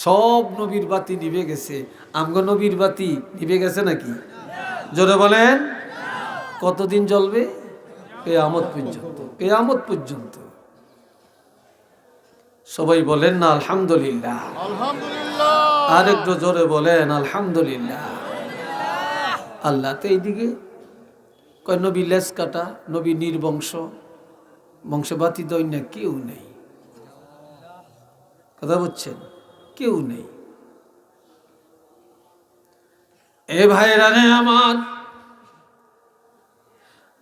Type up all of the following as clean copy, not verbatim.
সব নবীর বাতি নিভে গেছে, আমগো নবীর বাতি নিভে গেছে নাকি? জোরে বলেন। কতদিন জ্বলবে? কিয়ামত পর্যন্ত। কিয়ামত পর্যন্ত। সবাই বলেন না আলহামদুলিল্লাহ। আলহামদুলিল্লাহ। আর একটু জোরে বলেন আলহামদুলিল্লাহ। আল্লাহ তো এইদিকে কয় নবী লেস কাটা, নবী নির্বংশ, বংশবাতি দৈন্য কেউ নেই। কথা বলছেন? কেউ নেই। এ ভাইরা রে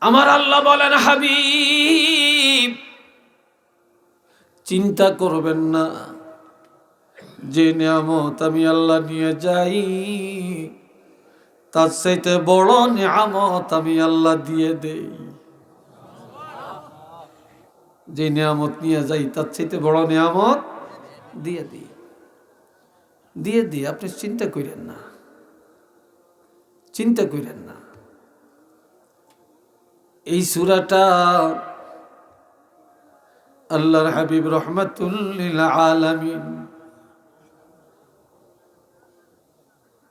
আমার আল্লাহ বলেন, হাবিব চিন্তা করবেন না, যে নিয়ামত আমি আল্লাহ নিয়ে যাই তার চাইতে বড় নিয়ামত আমি আল্লাহ দিয়ে দেই। যে নিয়ামত নিয়ে যাই তার চাইতে বড় নিয়ামত দিয়ে দিই, দিয়ে দিই। আপনি চিন্তা করেন না, চিন্তা করেন না। এই সূরাটা আল্লাহর হাবিব রহমাতুল লিল আলামিন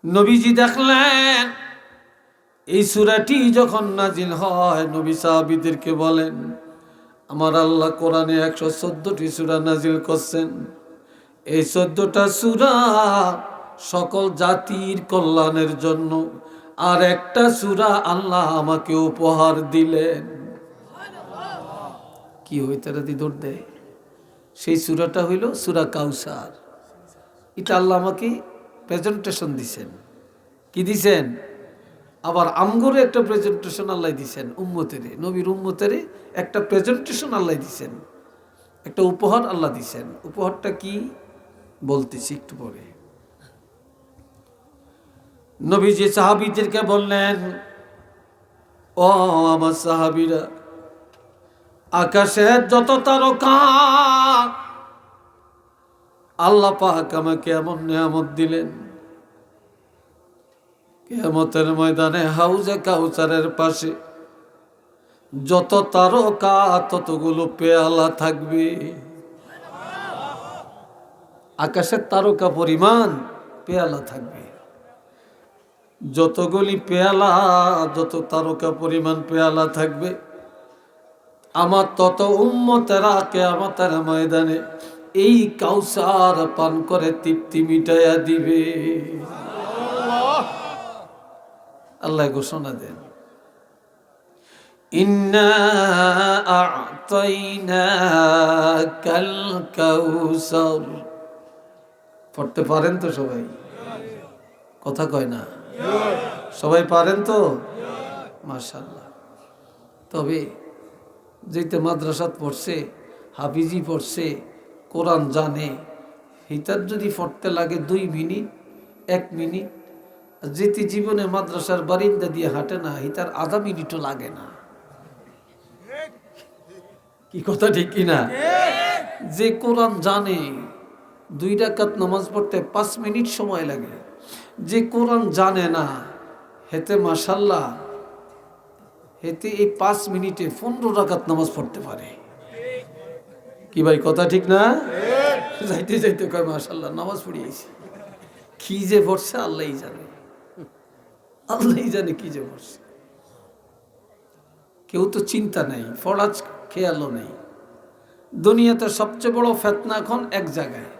নবীজি দেখলেন, এই সূরাটি যখন নাজিল হয় নবী সাহাবীদেরকে বলেন, আমার আল্লাহ কোরআনে 114টি সূরা নাজিল করছেন। এই 14টা সূরা সকল জাতির কল্যাণের জন্য, আর একটা সূরা আল্লাহ আমাকে উপহার দিলেন। কি হইতারা দি দৌড় দেয়? সেই সূরাটা হইল সূরা কাউসার। এটা আল্লাহ আমাকে প্রেজেন্টেশন দিছেন। কি দিছেন? আবার আমগরে একটা প্রেজেন্টেশন আল্লাহ দিছেন, উম্মতেরে, নবীর উম্মতেরে একটা প্রেজেন্টেশন আল্লাহ দিছেন, একটা উপহার আল্লাহ দিছেন। উপহারটা কি বলতেছি একটু পরে। নবীজি সাহাবীদেরকে বললেন, ও আমার সাহাবীরা, আকাশের যত তারকা আল্লাহ পাক আমাকে এমন নিয়ামত দিলেন, কিয়ামতের ময়দানে হাউজে কাউসারের পাশে যত তারকা ততগুলো পেয়ালা থাকবে। আকাশের তারকা পরিমাণ পেয়ালা থাকবে। যতগুলি পেয়ালা, যত তারকা পরিমাণ পেয়ালা থাকবে, আমার তত উম্মতেরা কিয়ামতের ময়দানে এই কাউসার পান করে তৃপ্তি মিটাইয়া দিবে। আল্লাহ ঘোষণা দেন, ইন্না আ'তাইনাকাল কাউসার। পড়তে পারেন তো সবাই? কথা কয় না? সবাই পারেন তো? মাশাআল্লাহ। তবে যেতে মাদ্রাসাত পড়ছে, হাফিজি পড়ছে, কোরআন জানে, হিতার যদি পড়তে লাগে 2 মিনিট 1 মিনিট, যেতে জীবনে মাদ্রাসার বারিন্দা দিয়ে হাঁটে না, হিতার আধা মিনিটও লাগে না। কি কথা ঠিক কিনা? যে কোরআন জানে 2 রাকাত নামাজ পড়তে 5 মিনিট সময় লাগে। যে কোরআন জানে না হেতে মাশাআল্লাহ, হেতে এই 5 মিনিটে 15 রাকাত নামাজ পড়তে পারে। কি ভাই কথা ঠিক না? যাইতে যাইতে কয় মাশাআল্লাহ নামাজ পড়িয়েছি। কি যে পড়ছে আল্লাহই জানে, আল্লাহই জানে কি যে পড়ছে। কেউ তো চিন্তা নেই, ফরাজ খেয়ালও নেই। দুনিয়াতে সবচেয়ে বড় ফিতনা এখন এক জায়গায়,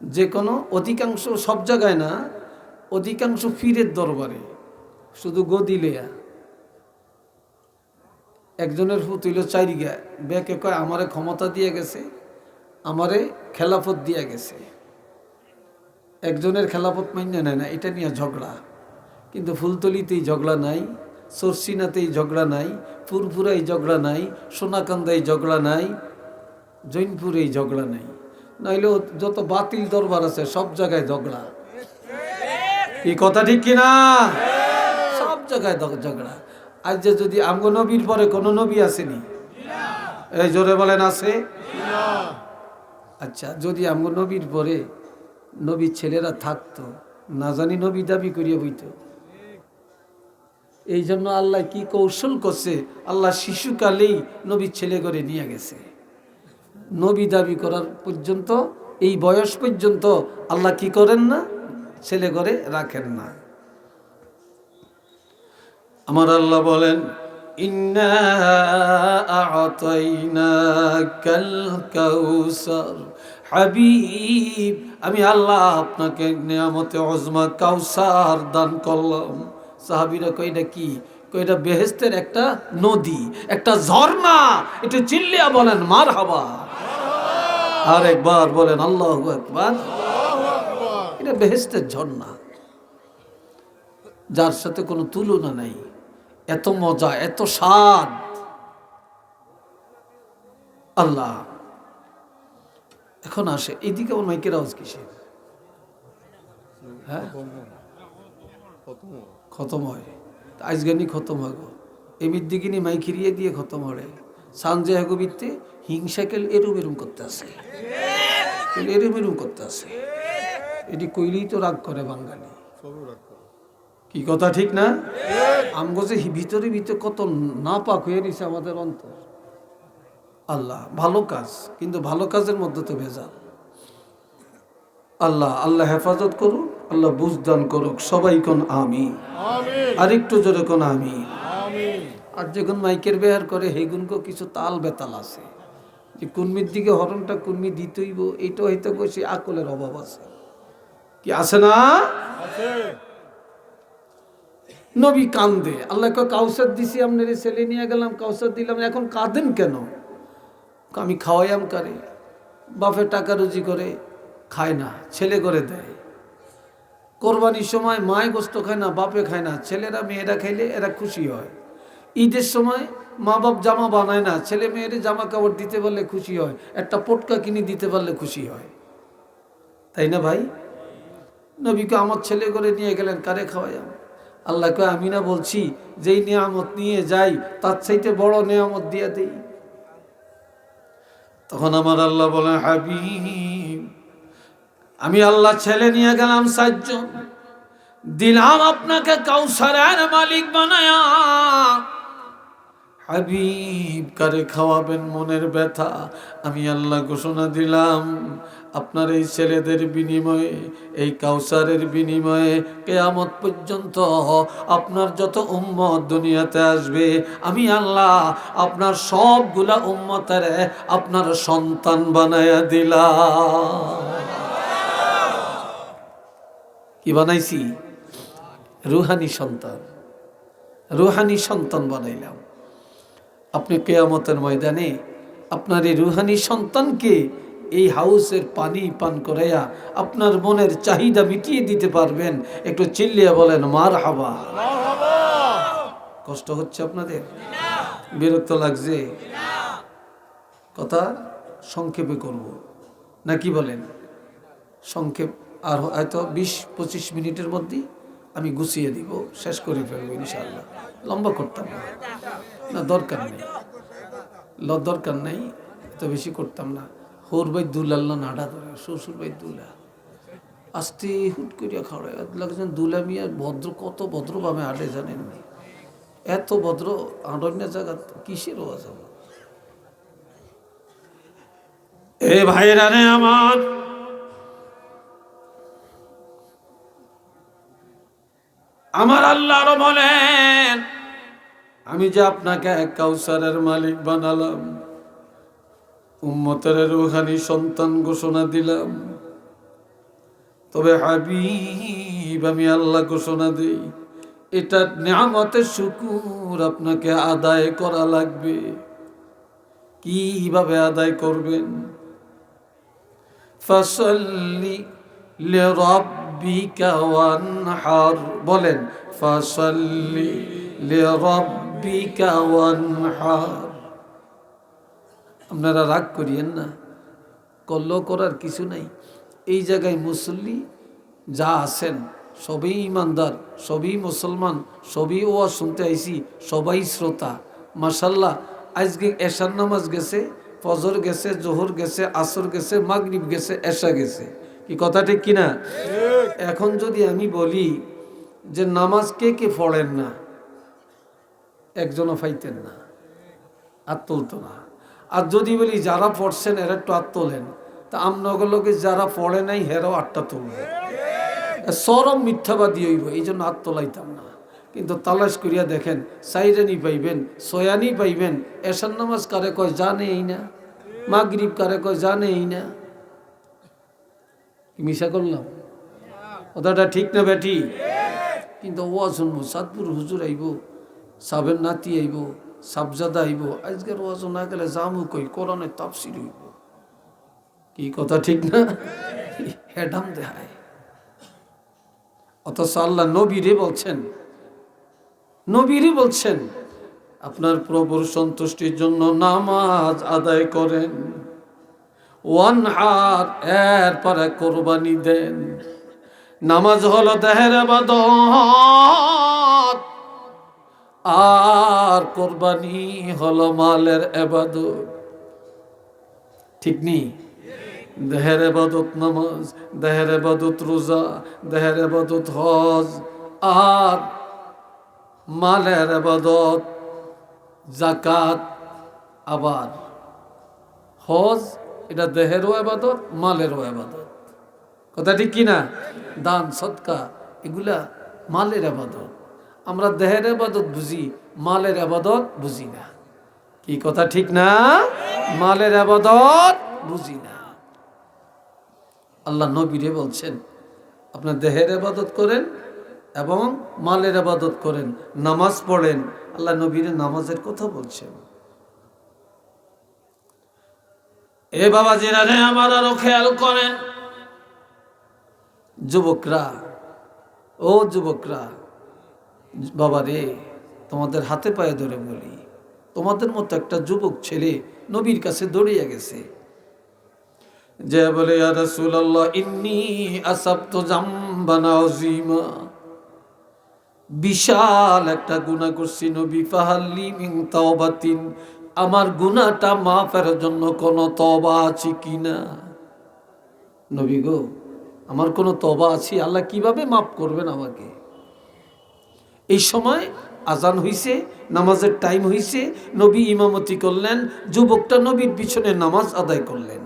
যে কোনো অধিকাংশ, সব জায়গায় না, অধিকাংশ পীরের দরবারে শুধু গদিলেয়া। একজনের ফুত হইল 4 গা, বেকে কয় আমারে ক্ষমতা দিয়ে গেছে, আমারে খেলাফত দিয়ে গেছে। একজনের খেলাফত মান্য নেয় না, এটা নিয়ে ঝগড়া। কিন্তু ফুলতলিতেই ঝগড়া নাই, সরসিনাতেই ঝগড়া নাই, ফুরফুরাই ঝগড়া নাই, সোনাকান্দাই ঝগড়া নাই, জৈনপুরেই ঝগড়া নাই। নাইলেও যত বাতিল দরবার আছে সব জায়গায় ঝগড়া। কি কথা ঠিক কিনা? সব জায়গায় ঝগড়া। আজ যে যদি আমগো নবীর পরে কোন নবী আসেনি? এই জোরে বলেন আছে? আচ্ছা, যদি আমগো নবীর পরে নবীর ছেলেরা থাকতো, না জানি নবী দাবি করিয়া হইতো। এই জন্য আল্লাহ কি কৌশল করছে, আল্লাহ শিশুকালেই নবীর ছেলে করে নিয়ে গেছে। নবী দাবি করার পর্যন্ত এই বয়স পর্যন্ত আল্লাহ কি করেন না? ছেলে করে রাখেন না। আমার আল্লাহ বলেন, ইন্না আ'তাইনাকাল কাউসার, হাবিব আমি আল্লাহ আপনাকে নিয়ামতে উজমা কাউসার দান করলাম। সাহাবীরা কই এটা কি? কই এটা বেহেশতের একটা নদী, একটা ঝর্ণা। একটু চিল্লিয়া বলেন মারহাবা। আর একবার বলেন আল্লাহু আকবার। এটা বেহেশতের ঝর্ণা, যার সাথে কোনো তুলনা নাই। এত মজা, এত স্বাদ। আল্লাহ এখন আসে এইদিকে আমার মাইকের আওয়াজ কিসে? হ্যাঁ খতম হয়, আজগানি খতম হগো এমির দিকে নি মাইক হিরিয়ে দিয়ে খতম হরে সানজে হগো বিত্তে হিংসাকেল এরুম এরুম করতে আসে, এরুম এরুম করতে আসে। এটি কইলেই তো রাগ করে বাঙালি। কি কথা ঠিক না? আমগো যে ভিতরে ভিতরে কত না পাক হয়ে নিছে আমাদের অন্তর। আল্লাহ ভালো কাজ, কিন্তু ভালো কাজের মধ্যে তো ভেজাল। আল্লাহ আল্লাহ হেফাজত করুক, আল্লাহ বুঝদান করুক। সবাই কোন আমিন, আর একটু জোরে কোন আমিন। আর যখন মাইকের বেহার করে হেগুনকে কিছু তাল বেতাল আছে, যে কুর্মির দিকে হরণটা কুর্মি দিতেইব, এইটা হয়তো বসে আকলের অভাব আছে। কি আছে না? নবী কান্দে, আল্লাহ কাউসার দিছি, আপনার ছেলে নিয়ে গেলাম, কাউসার দিলাম, এখন কাঁদেন কেন? আমি খাওয়াইয়াম কারে, বাপের টাকা রুজি করে খায় না, ছেলে করে দেয়। কোরবানির সময় মায় গোস্ত খায় না, বাপে খায় না, ছেলেরা মেয়েরা খাইলে এরা খুশি হয়। ঈদের সময় মা বাপ জামা বানায় না, ছেলে মেয়েরে জামা কাপড় দিতে পারলে খুশি হয়, একটা পটকা কিনে দিতে পারলে খুশি হয়। তাই না ভাই? নবীকে আমার ছেলে করে নিয়ে গেলেন, কারে খাওয়াইয়াম? আল্লাহকে আমি না বলছি যেই নিয়ামত নিয়ে যাই তার চাইতে বড় নিয়ামত দিয়ে দেই। তখন আমার আল্লাহ বলেন, হাবিব আমি আল্লাহ ছেলে নিয়ে গেলাম 4 জন, দিলাম আপনাকে কাউসারের মালিক বানায়া। হাবিব কারে খাওয়াবেন মনের ব্যথা আমি আল্লাহ ঘোষণা দিলাম। আপনার এই ছেলেদের বিনিময়ে, এই কাউসারের বিনিময়ে কিয়ামত পর্যন্ত আপনার যত উম্মত দুনিয়াতে আসবে, আমি আল্লাহ আপনার সবগুলা উম্মতের আপনার সন্তান বানায়া দিলাম। কি বানাইছি? রুহানি সন্তান, রুহানি সন্তান বানাইলাম। আপনি কিয়ামতের ময়দানে আপনার এই রুহানি সন্তানকে এই হাউসের পানি পান করাইয়া আপনার মনের চাহিদা মিটিয়ে দিতে পারবেন। একটু চিল্লিয়া বলেন মারহাবা। কষ্ট হচ্ছে আপনাদের? বিরক্ত লাগছে? কথা সংক্ষেপে করব নাকি বলেন? সংক্ষেপ আর হয়তো 20-25 মিনিটের মধ্যেই আমি গুছিয়ে দিব, শেষ করে ফেলবো ইনশাআল্লাহ। লম্বা করতাম না, না দরকার নেই, দরকার নেই, তো বেশি করতাম না। হোর ভাই দুলাল্লা নাড়া ধরে, শ্বশুর ভাই দুলা আস্তে হুট করিয়া খাওয়ায় লাগছেন। দুলা মিয়া ভদ্র, কত ভদ্রভাবে আডে জানেন, এত ভদ্র আডন্য জায়গা কিসের আওয়াজ হবে? এ ভাইরা রে আমার, আমার আল্লাহ আরো বলেন, আমি যে আপনাকে কাউসারের মালিক বানালাম, উম্মতের রুহানি সন্তান ঘোষণা দিলাম, তবে হাবিব আমি আল্লাহ ঘোষণা দেই এটা নিয়ামতের শুকর আপনাকে আদায় করা লাগবে। কিভাবে আদায় করবেন? ফাসাল্লি লিরাব্বিকা ওয়ানহার, বলেন ফাসাল্লি লিরাব্বিকা ওয়ানহার। আপনারা রাগ করিয়েন না, করলেও করার কিছু নাই। এই জায়গায় মুসল্লি যা আছেন সবই ইমানদার, সবই মুসলমান, সবই ওয়াজ শুনতে আইছি, সবাই শ্রোতা। মাশাল্লাহ আজকে এশার নামাজ গেছে, ফজর গেছে, জোহর গেছে, আসর গেছে, মাগরিব গেছে, এশা গেছে। কি কথা ঠিক কিনা? এখন যদি আমি বলি যে নামাজ কে কে পড়েন না, একজনও পাইতেন না, আর তুলতো না। আর যদি বলি যারা পড়ছেন এরা একটু আর তোলেন, তা আমনগুলোকে যারা পড়ে নাই হেরাও আটটা তুলবে, চরম মিথ্যাবাদী হইব, এই জন্য হাত তোলাইতাম না। কিন্তু তালাশ করিয়া দেখেন, সাইরানি পাইবেন, সয়ানি পাইবেন। এশার নামাজ কারে কয় জানেই না, মাগরিব কারে কয় জানেই না। মিশা করলাম কথাটা ঠিক না বেটি? কিন্তু ও শুনবো, সাদপুর হুজুর আইব, সাবের নাতি আইব, সাবজাদা আইব, আজকের ওয়াজ না গেলে জামু কই কোরআনের তাফসীর হইব। কি কথা ঠিক না? হেডাম দেখায়। অথচ আল্লাহ নবীরে বলছেন আপনার প্রভুর সন্তুষ্টির জন্য নামাজ আদায় করেন, ওয়ানহার এর পরে কোরবানি দেন। নামাজ হলো দেহের ইবাদত, আর কোরবানি হলো মালের ইবাদত। ঠিক নেই? দেহের ইবাদত নামাজ, দেহের ইবাদত রোজা, দেহের ইবাদত হজ, আর মালের ইবাদত যাকাত। আবার হজ এটা দেহেরও ইবাদত, মালেরও ইবাদত। কথা ঠিক কিনা? দান সদকা এগুলা মালের ইবাদত। আমরা দেহের ইবাদত বুঝি, মালের ইবাদত বুঝি না। কি কথা ঠিক না? মালের ইবাদত বুঝি না। আল্লাহ নবীরে বলছেন আপনার দেহের ইবাদত করেন এবং মালের ইবাদত করেন, নামাজ পড়েন। আল্লাহ নবীরে নামাজের কথা বলছেন। এ বাবা জিরা রে আমার, আরো খেয়াল করেন যুবকরা, ও যুবকরা, বাবা রে তোমাদের হাতে পায়ে ধরে বলি, তোমাদের মতো একটা যুবক ছেলে নবীর কাছে দৌড়িয়ে গেছে, যে বলে ইয়া রাসূলুল্লাহ ইন্নী আসাবতু যামবান আযীমা, বিশাল একটা গুনাহ করছি নবী, ফাহাল্লি মিন তাওবাতিন, আমার গুনাহটা মাফের জন্য কোনো তওবা আছে কিনা? নবী গো আমার কোনো তওবা আছে? আল্লাহ কিভাবে মাফ করবেন আমাকে? এই সময় আজান হইছে, নামাজের টাইম হইছে, নবী ইমামতি করলেন, যুবকটা নবীর পিছনে নামাজ আদায় করলেন।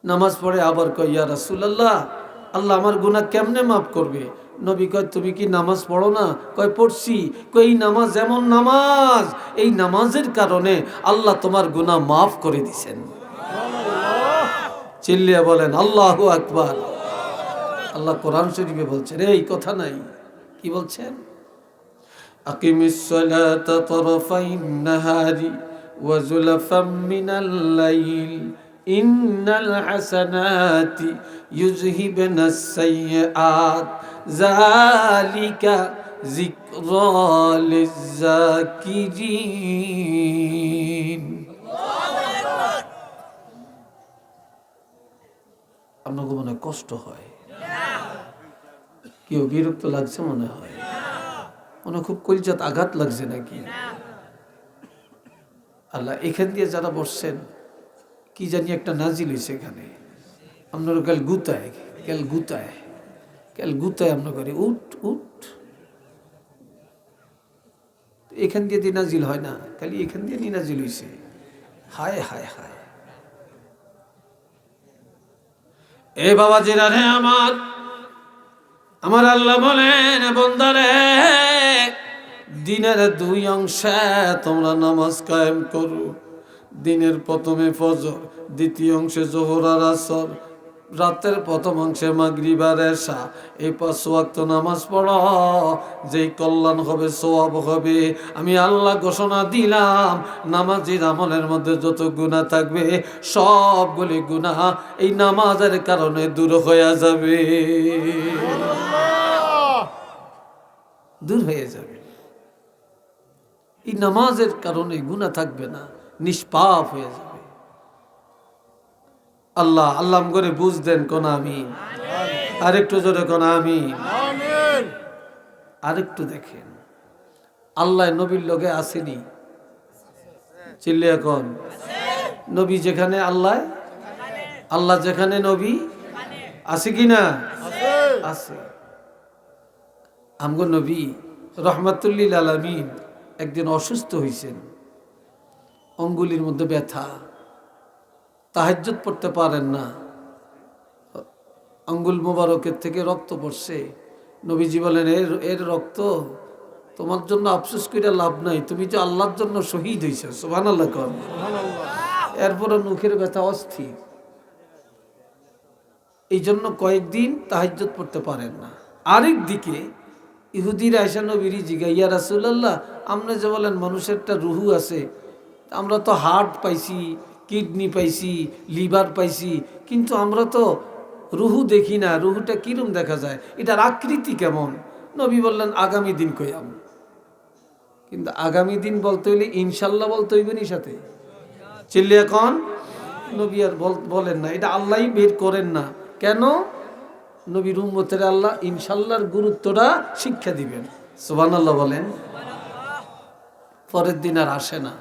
নামাজ পড়ে আবার কয় ইয়া রাসূলুল্লাহ, আল্লাহ আমার গুনাহ কেমনে মাফ করবে? নবী কয় তুমি কি নামাজ পড়ো না? কয় পড়ছি। কয় এই নামাজ এমন নামাজ, এই নামাজের কারণে আল্লাহ তোমার গুনাহ মাফ করে দিছেন। চিল্লিয়া বলেন আল্লাহু আকবার। আল্লাহ কোরআন শরীফে বলছেন, এই কথা নাই, কি বলছেন? আকিমিস সালাতা তারফাইন নাহারি ওয়া যুলফাম মিনাল লাইল ইন্নাল হাসানাতি ইউযহিবনাস সাইয়্যাত যালিকা যিকরা লিয-যাকিরিন। আপনাকে মনে কষ্ট হয়, কেউ বিরক্ত লাগছে মনে হয়, মনে খুব কলিজাত আঘাত লাগছে নাকি? আল্লাহ এখান দিয়ে যারা বসছেন কি জানি একটা নাজিল হয়েছে এখানে, আপনার কাল গুতায় আমরা করি উঠ উঠ, এখান দিয়ে নাজিল হয় না, খালি এখান দিয়ে নাজিল হয়েছে। হায় হায় হায়। এ বাবা জিরা রে আমার আল্লাহ বলেন বান্দারে, দিনের দুই অংশে তোমরা নামাজ কায়েম করো। দিনের প্রথমে ফজর, দ্বিতীয় অংশে যোহর আর আসর, রাতের প্রথম অংশে মাগরিব আর এশা। এই 5 ওয়াক্ত নামাজ পড়ো, যেই কল্যাণ হবে, সওয়াব হবে। আমি আল্লাহ ঘোষণা দিলাম, নামাজের আমলের মধ্যে যত গুনাহ থাকবে সবগুলি গুনাহ এই নামাজের কারণে দূর হয়ে যাবে, দূর হয়ে যাবে। এই নামাজের কারণে গুনাহ থাকবে না, নিষ্পাপ হয়ে যাবে। আল্লাহ আল্লাহ করে বুঝ দেন কোন আমিন। আরেকটু জোরে কোন আমিন। আরেকটু দেখেন, আল্লাহ নবীর লগে আসেনি, চিল্লে এখন নবী যেখানে আল্লাহ, আল্লাহ যেখানে নবী আছে কিনা? আছে। আমগো নবী রহমাতুল্লিল আলামিন একদিন অসুস্থ হয়েছেন, অঙ্গুলির মধ্যে ব্যথা, তাহাজ্জুদ পড়তে পারেন না, আঙ্গুল মোবারকের থেকে রক্ত পড়ছে, নবীজি বলেন এর রক্ত তোমার জন্য আফসোস করে লাভ নাই, তুমি যে আল্লাহর জন্য শহীদ হয়েছে। সুবহানাল্লাহ কর। এরপরে মুখের ব্যথা অস্থির, এই জন্য কয়েকদিন তাহাজ্জুদ পড়তে পারেন না। আরেক দিকে ইহুদিরা আয়েশা নবীর জিজ্ঞাসা, ইয়া রাসূলুল্লাহ, আপনি যে বলেন মানুষের একটা রুহু আছে, আমরা তো হার্ট পাইছি, কিডনি পাইছি, লিভার পাইছি, কিন্তু আমরা তো রুহু দেখি না, রুহুটা কিরম দেখা যায়, এটার আকৃতি কেমন? নবী বললেন আগামী দিন কইয়াম। কিন্তু আগামী দিন বলতে হইলে ইনশাল্লাহ বলতে হইবে নি সাথে, চিল্লি এখন নবী আর বলেন না, এটা আল্লাহই বের করেন না। কেন? নবীর উম্মতের আল্লাহ ইনশাল্লাহর গুরুত্বটা শিক্ষা দিবেন। সুবহানাল্লাহ বলেন। পরের দিন আর আসে না,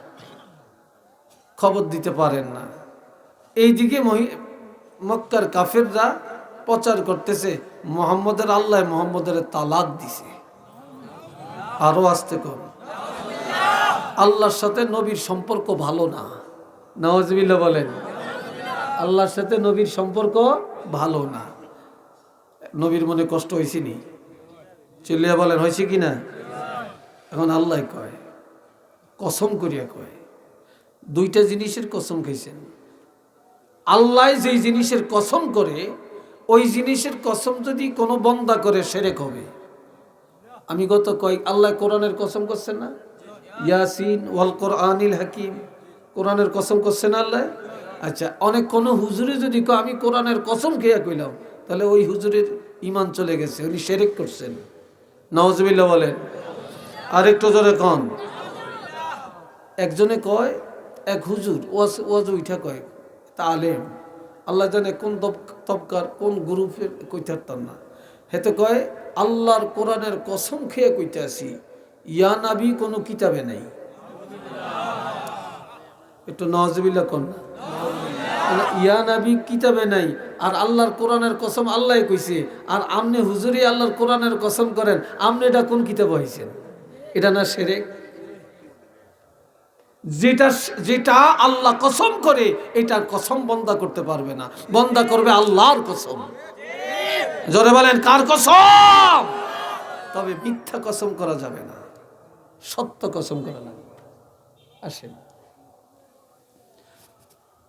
খবর দিতে পারেন না। এইদিকে মক্কার কাফেররা প্রচার করতেছে মুহাম্মদের আল্লাহ মুহাম্মদের তালাক দিছে। আরো আসতে কর, আল্লাহর সাথে নবীর সম্পর্ক ভালো না। নাউজুবিল্লাহ বলেন। আল্লাহর সাথে নবীর সম্পর্ক ভালো না। নবীর মনে কষ্ট হয়েছে নি? চিল্লিয়া বলেন হয়েছে কি না? এখন আল্লাহ কয়, কসম করিয়া কয়, দুইটা জিনিসের কসম খাইছেন। আল্লাহ যেই জিনিসের কসম করে, ওই জিনিসের কসম যদি কোনো বন্দা করে শিরক হবে। আমি গত আল্লাহ কোরআনের কসম করছেন না, ইয়াসিন ওয়াল কোরআনিল হাকিম, কোরআনের কসম করছেন আল্লাহ। আচ্ছা, অনেক কোন হুজুরে যদি আমি কোরআনের কসম খেয়ে কইলাম, তাহলে ওই হুজুরের ঈমান চলে গেছে, উনি শিরক করছেন। নাউজুবিল্লাহ বলেন। আরেকটু জোরে কোন। একজনে কয়, এক হুজুর ওয়াজ উঠা কয়, তা আলেম, আল্লাহ জানে কোন তবকার কোন গ্রুপের কইতে পারতাম না, হেতে কয় আল্লাহর কোরআনের কসম খেয়ে কইতে আসি, ইয়া নাবি কোনো কিতাবে নাই। একটু নাউজুবিল্লাহ কোন। ইয়া নাবি কিতাবে নাই, আর আল্লাহর কোরআনের কসম আল্লাহ কইছে, আর আমনে হুজুরি আল্লাহর কোরআনের কসম করেন, আমনে এটা কোন কিতাবে হইছেন? এটা না শিরক? যেটা আল্লাহ কসম করে, এটার কসম বন্দা করতে পারবে না, বন্দা করবে আল্লাহর কসম। জোরে বলেন কার কসম? তবে মিথ্যা কসম করা যাবে না, সত্য কসম করা লাগবে। আসেন,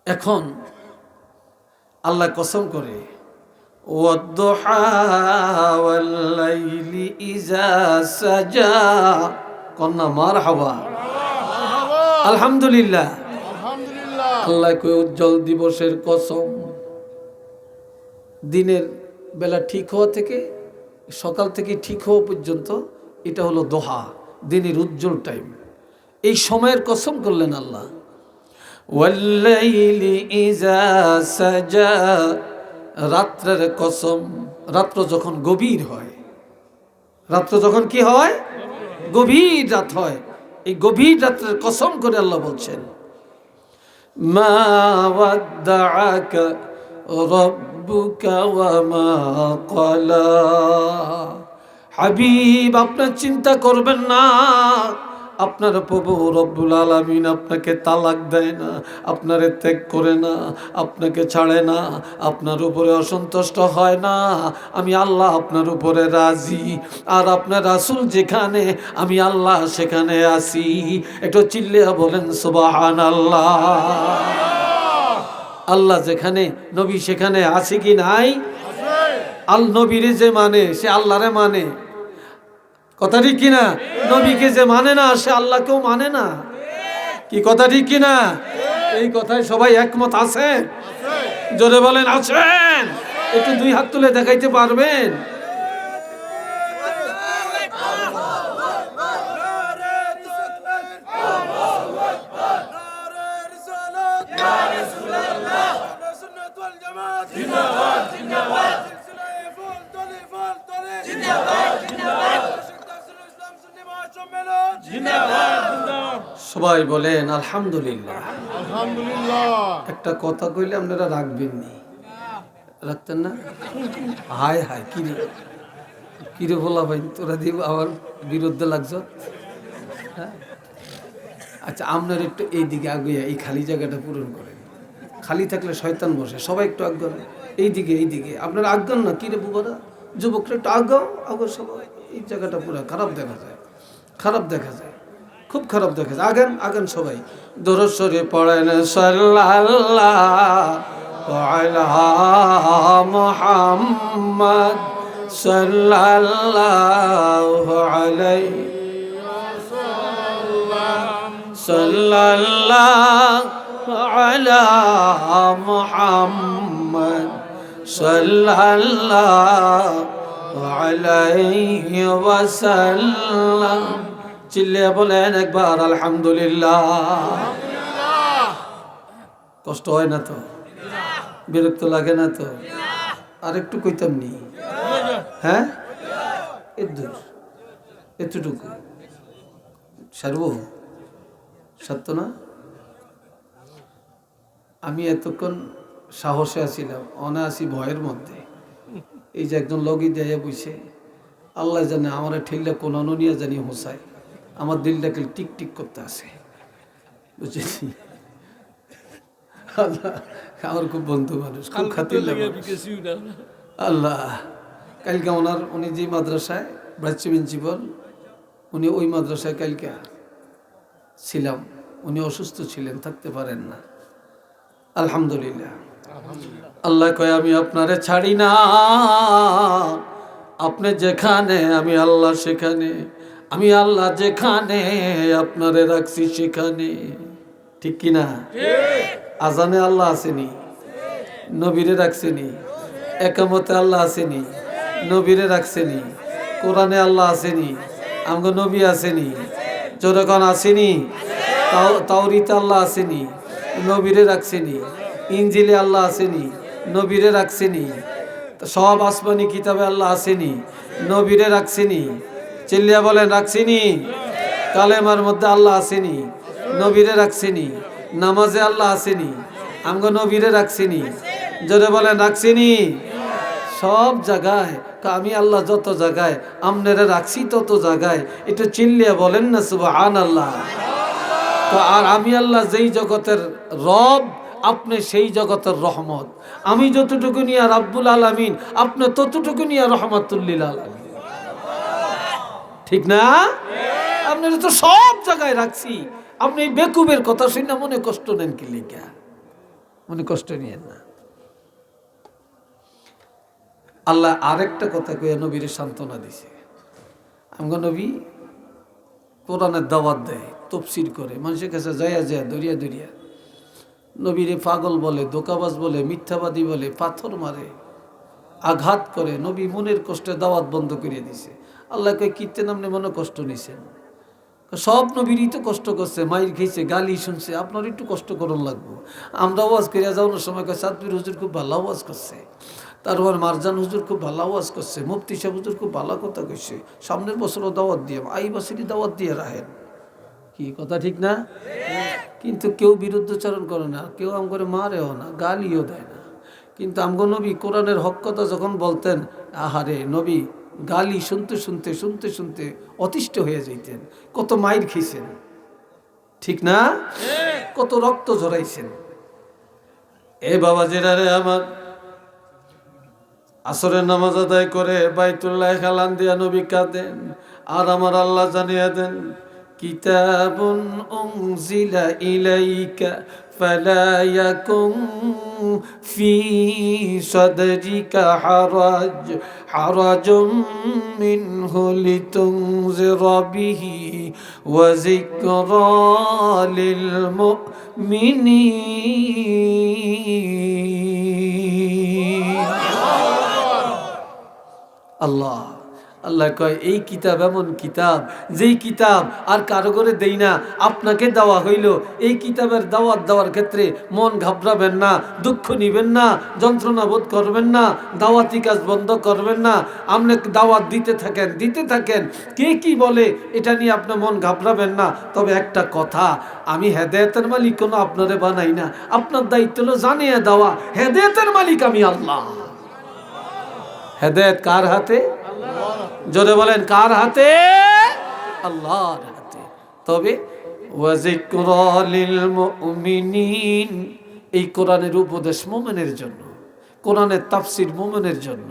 এখন আল্লাহ কসম করে, ওয়াদ-দুহা ওয়াল-লাইলি ইযা সাজা, কন্যা মারহাবা, আলহামদুলিল্লাহ। আল্লাহ কই উজ্জ্বল দিবসের কসম, দিনের বেলা ঠিক হওয়া থেকে সকাল থেকে ঠিক হওয়া পর্যন্ত এটা হলো দোহা, দিনের উজ্জ্বল টাইম। এই সময়ের কসম করলেন আল্লাহ। ওয়াল-লাইলি ইযা সাজা, রাত্রের কসম, রাত্র যখন গভীর হয়, রাত্র যখন কি হয়? গভীর রাত হয়। এই গভীর রাত্রের কসম করে আল্লাহ বলছেন, মা ওয়াদ্দাআকা রাব্বুকা ওয়া মা ক্বালা, হাবিব আপনার চিন্তা করবেন না, আপনার প্রভু রব্বুল আলামিন আপনাকে তালাক দেয় না, আপনারে ত্যাগ করে না, আপনাকে ছাড়ে না, আপনার উপরে অসন্তুষ্ট হয় না। আমি আল্লাহ আপনার উপরে রাজি, আর আপনার রাসূল যেখানে, আমি আল্লাহ সেখানে আছি। একটু চিল্লিয়া বলেন সুবহানাল্লাহ। আল্লাহ যেখানে, নবী সেখানে আছে কি নাই? আল নবীরে যে মানে সে আল্লাহরে মানে, কথা ঠিক কিনা? নবীকে যে মানে না সে আল্লাহকেও মানে না, কি কথা ঠিক কিনা? এই কথায় সবাই একমত আছেন? জোরে বলেন আছেন? একটু দুই হাত তুলে দেখাইতে পারবেন? সবাই বলেন আলহামদুলিল্লাহ। আলহামদুলিল্লাহ। একটা কথা কইলে আপনারা রাখবেন নি, রাখতেন না? হায় হায়, কিরে বলা ভাই, তোরা দিব আমার বিরুদ্ধে লাগছ। আচ্ছা, আপনার একটু এইদিকে আগুয়া এই খালি জায়গাটা পূরণ করেন, খালি থাকলে শয়তান বসে। সবাই একটু আজ্ঞান, এইদিকে আপনার আজ্ঞান না কি রে বুবারা, যুবকরা একটু আগাও আগাও সবাই। এই জায়গাটা পুরো খারাপ দেখা যায়, খুব খারাপ দেখা যায়। আগান সবাই। দরুদ শরীফ পড়েন সাল্লাল্লাহু আলা মুহাম্মদ সাল্লাল্লাহু আলাইহি সাল্লাল্লাহু আলা মুহাম্মদ সাল্লাল্লাহু আলাইহি ওয়াসাল্লাম। চিল্লিয়ে বলেন একবার আলহামদুলিল্লাহ। কষ্ট হয় না তো? বিরক্ত লাগে না তো? আর একটু কইতাম নি? হ্যাঁ, এতটুকু সারবো? সত্য না? আমি এতক্ষণ সাহসে আছিলাম, অনায়াসি ভয়ের মধ্যে। এই যে একজন লগি দেয়া বইছে, আল্লাহ জানে আমার ঠেললে কোন নিয়ে জানি হোসাই, আমার দিলটাকে টিক টিক করতে আসে, বুঝেছি? আল্লাহ আমার খুব বন্ধু মানুষ, খুব খাতির লাগে আল্লাহ। কালকে উনি যে মাদ্রাসায় ভাইস প্রিন্সিপাল, উনি ওই মাদ্রাসায় কালকে ছিলাম। উনি অসুস্থ ছিলেন, থাকতে পারেন না। আলহামদুলিল্লাহ। আল্লাহ কয় আমি আপনারে ছাড়ি না, আপনি যেখানে আমি আল্লাহ সেখানে, আমি আল্লাহ যেখানে আপনারে রাখছি সেখানে। ঠিক কিনা? আজানে আল্লাহ আসেনি, নবীরে রাখছেনি। একামতে আল্লাহ আসেনি, নবীরে রাখছেনি। কোরআনে আল্লাহ আসেনি, আমগো নবী আসেনি। যখন আসেনি, তাওরীতে আল্লাহ আসেনি, নবীরে রাখছেনি। ইনজিলে আল্লাহ আসেনি, নবীরে রাখছেনি। সব আসমানি কিতাবে আল্লাহ আসেনি, নবীরে রাখছেনি। চিল্লিয়া বলেন রাখছেনি। কালেমার মধ্যে আল্লাহ আসেনি, নবীরে রাখছেনি। নামাজে আল্লাহ আসেনি, আমগো নবীরে রাখছেনি। জোরে বলেন রাখছেনি। সব জায়গায় আমি আল্লাহ যত জায়গায় আমনেরা রাখছি তত জায়গায় একটু চিল্লিয়া বলেন না সুবহানাল্লাহ। তো আর আমি আল্লাহ যেই জগতের রব, আপনি সেই জগতের রহমত। আমি যতটুকু নিয়ে রাব্বুল আলামিন, আপনি ততটুকু নিয়ে রহমাতুল লিল আলামিন। ঠিক না? আপনারা তো সব জায়গায় রাখছি। আপনি বেকুবের কথা শুনে মনে কষ্ট নেন কি লিখা? মনে কষ্ট নিয়েন না। আল্লাহ আরেকটা কথা কয়ে নবীর সান্ত্বনা দিছে। আমগো নবী কোরআনের দাওয়াত দেয়, তফসির করে, মানুষের কাছে যায় দরিয়া দরিয়া। নবীরে পাগল বলে, ধোঁকাবাজ বলে, মিথ্যাবাদী বলে, পাথর মারে, আঘাত করে। নবী মনের কষ্টে দাওয়াত বন্ধ করে দিছে। আল্লাহ কয় কীর্তে নামনে মনে কষ্ট নিছেন? সব নবীরই তো কষ্ট করছে, মাইর খেয়েছে, গালি শুনছে, আপনার একটু কষ্ট করুন লাগবো। আমরা ওয়াজ করিয়া যাওয়ানোর সময় কয় সাতবীর হুজুর খুব ভালো ওয়াজ করছে, তারপর মারজান হুজুর খুব ভালো ওয়াজ করছে, মুফতি সাহেব হুজুর খুব ভালো কথা কইছে, সামনের বছরও দাওয়াত দিয়ে, এই বছরই দাওয়াত দিয়ে রাখেন। কি কথা ঠিক না? কিন্তু কেউ বিরুদ্ধচারণ করে না, কেউ আম করে মারেও না, গালিও দেয় না। কিন্তু আমগো নবী কোরআনের হক কথা যখন বলতেন, আহারে নবী গালি শুনতে শুনতে শুনতে শুনতে অতিষ্ঠ হয়ে যাইতেন। কত মাইর খেয়েছেন, ঠিক না? কত রক্ত ঝরাইছেন। এ বাবা জেরারে আমার আসরের নামাজ আদায় করে বাইতুল্লাহ খালান দিয়া নবী কাঁদেন, আর আমার আল্লাহ জানিয়ে দেন কিতাবুন উনজিলা ইলাইকা ফালা ইয়াকুম ফি সাদরিকা হারাজুম মিনহু লিতুনজিরা বিহি ওয়া যিকরা লিল মুমিনিন। আল্লাহ আল্লাহ কয় এই কিতাব এমন কিতাব, যেই কিতাব আর কারো করে দেই না, আপনাকে দেওয়া হইল। এই কিতাবের দাওয়াত দেওয়ার ক্ষেত্রে মন ঘাবড়াবেন না, দুঃখ নিবেন না, যন্ত্রণা বোধ করবেন না, দাওয়াতি কাজ বন্ধ করবেন না। আপনি দাওয়াত দিতে থাকেন, কে কি বলে এটা নিয়ে আপনার মন ঘাবড়াবেন না। তবে একটা কথা, আমি হেদায়েতের মালিক কোনো আপনারে বানাই না। আপনার দায়িত্ব হলো জানিয়ে দেওয়া, হেদায়েতের মালিক আমি আল্লাহ। হেদায়েত কার হাতে? জোরে বলেন কার হাতে? আল্লাহর হাতে। তবে ওয়া যিকরা লিল মুমিনিন, এই কোরআনের উপদেশ মোমেনের জন্য, কোরআনের তাফসির মোমেনের জন্য।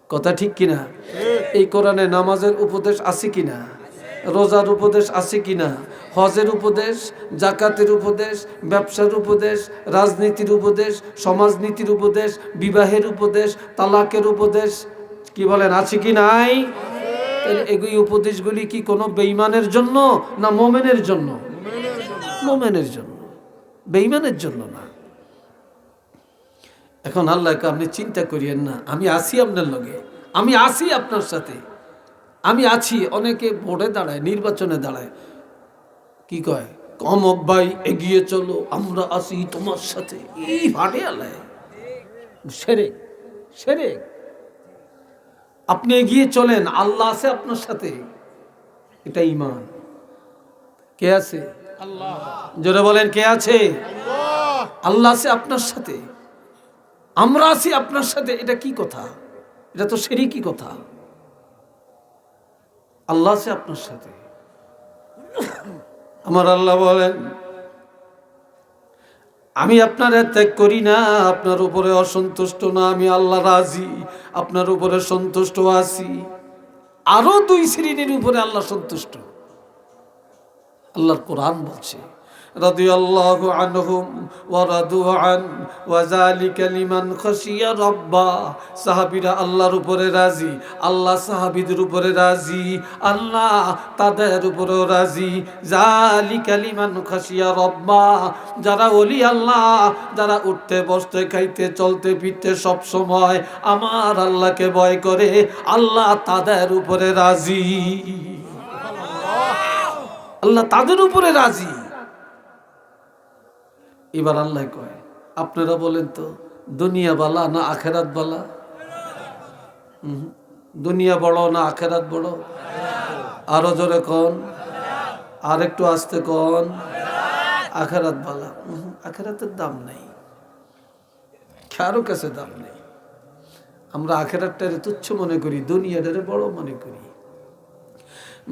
কথা ঠিক কিনা? এই কোরআনে নামাজের উপদেশ আছে কিনা, রোজার উপদেশ আছে কিনা, হজের উপদেশ, জাকাতের উপদেশ, ব্যবসার উপদেশ, রাজনীতির উপদেশ, সমাজনীতির উপদেশ, বিবাহের উপদেশ, তালাকের উপদেশ, কি বলেন আছে কি নাই? এই উপদেশগুলি কি কোনো বেঈমানের জন্য না মোমেনের জন্য? মোমেনের জন্য, বেঈমানের জন্য না। এখন আল্লাহকে আপনি চিন্তা করিয়েন না, আমি আছি আপনার লগে, আমি আছি আপনার সাথে, আমি আছি। অনেকে ভোটে দাঁড়ায়, নির্বাচনে দাঁড়ায়, কি কয়, অমক ভাই এগিয়ে চলো, আমরা আছি তোমার সাথে। এই ভাটে আল্লাহ শিরক, শিরক। আপনি এগিয়ে চলেন, আল্লাহ আছে আপনার সাথে, এটা ঈমান। কে আছে? আল্লাহ। জোরে বলেন, কে আছে? আল্লাহ। আল্লাহ আছে আপনার সাথে, আমরা আছি আপনার সাথে। এটা কি কথা? এটা তো শিরকি কথা। আল্লাহ আছে আপনার সাথে। আমার আল্লাহ বলেন, আমি আপনার ত্যাগ করি না, আপনার উপরে অসন্তুষ্ট না, আমি আল্লাহ রাজি, আপনার উপরে সন্তুষ্ট আছি। আরো দুই শ্রেণীর উপরে আল্লাহ সন্তুষ্ট। আল্লাহর কোরআন বলছে, রাদিয়াল্লাহু আনহুম ওয়া রাদু আন ওয়া যালিকা লিমান খাশিয়া রাব্বা। সাহাবীরা আল্লাহর উপরে রাজি, আল্লাহ সাহাবীদের উপরে রাজি, আল্লাহ তাদের উপরেও রাজি। যালিকা লিমান খাশিয়া রাব্বা, যারা ওলি আল্লাহ, যারা উঠতে বসতে খাইতে চলতে ফিরতে সব সময় আমার আল্লাহকে ভয় করে, আল্লাহ তাদের উপরে রাজি। আল্লাহ তাদের উপরে রাজি। এবার আল্লাহ কয়, আপনারা বলেন তো, দুনিয়া বালা না আখেরাত বালা? দুনিয়া বড় না আখেরাত বড়? আরো জোরে কোন, আর একটু আস্তে কোন। আখেরাত বালা। আখেরাতের দাম নেই, কারো কাছে দাম নেই। আমরা আখেরাতটারে তুচ্ছ মনে করি, দুনিয়াটারে বড় মনে করি।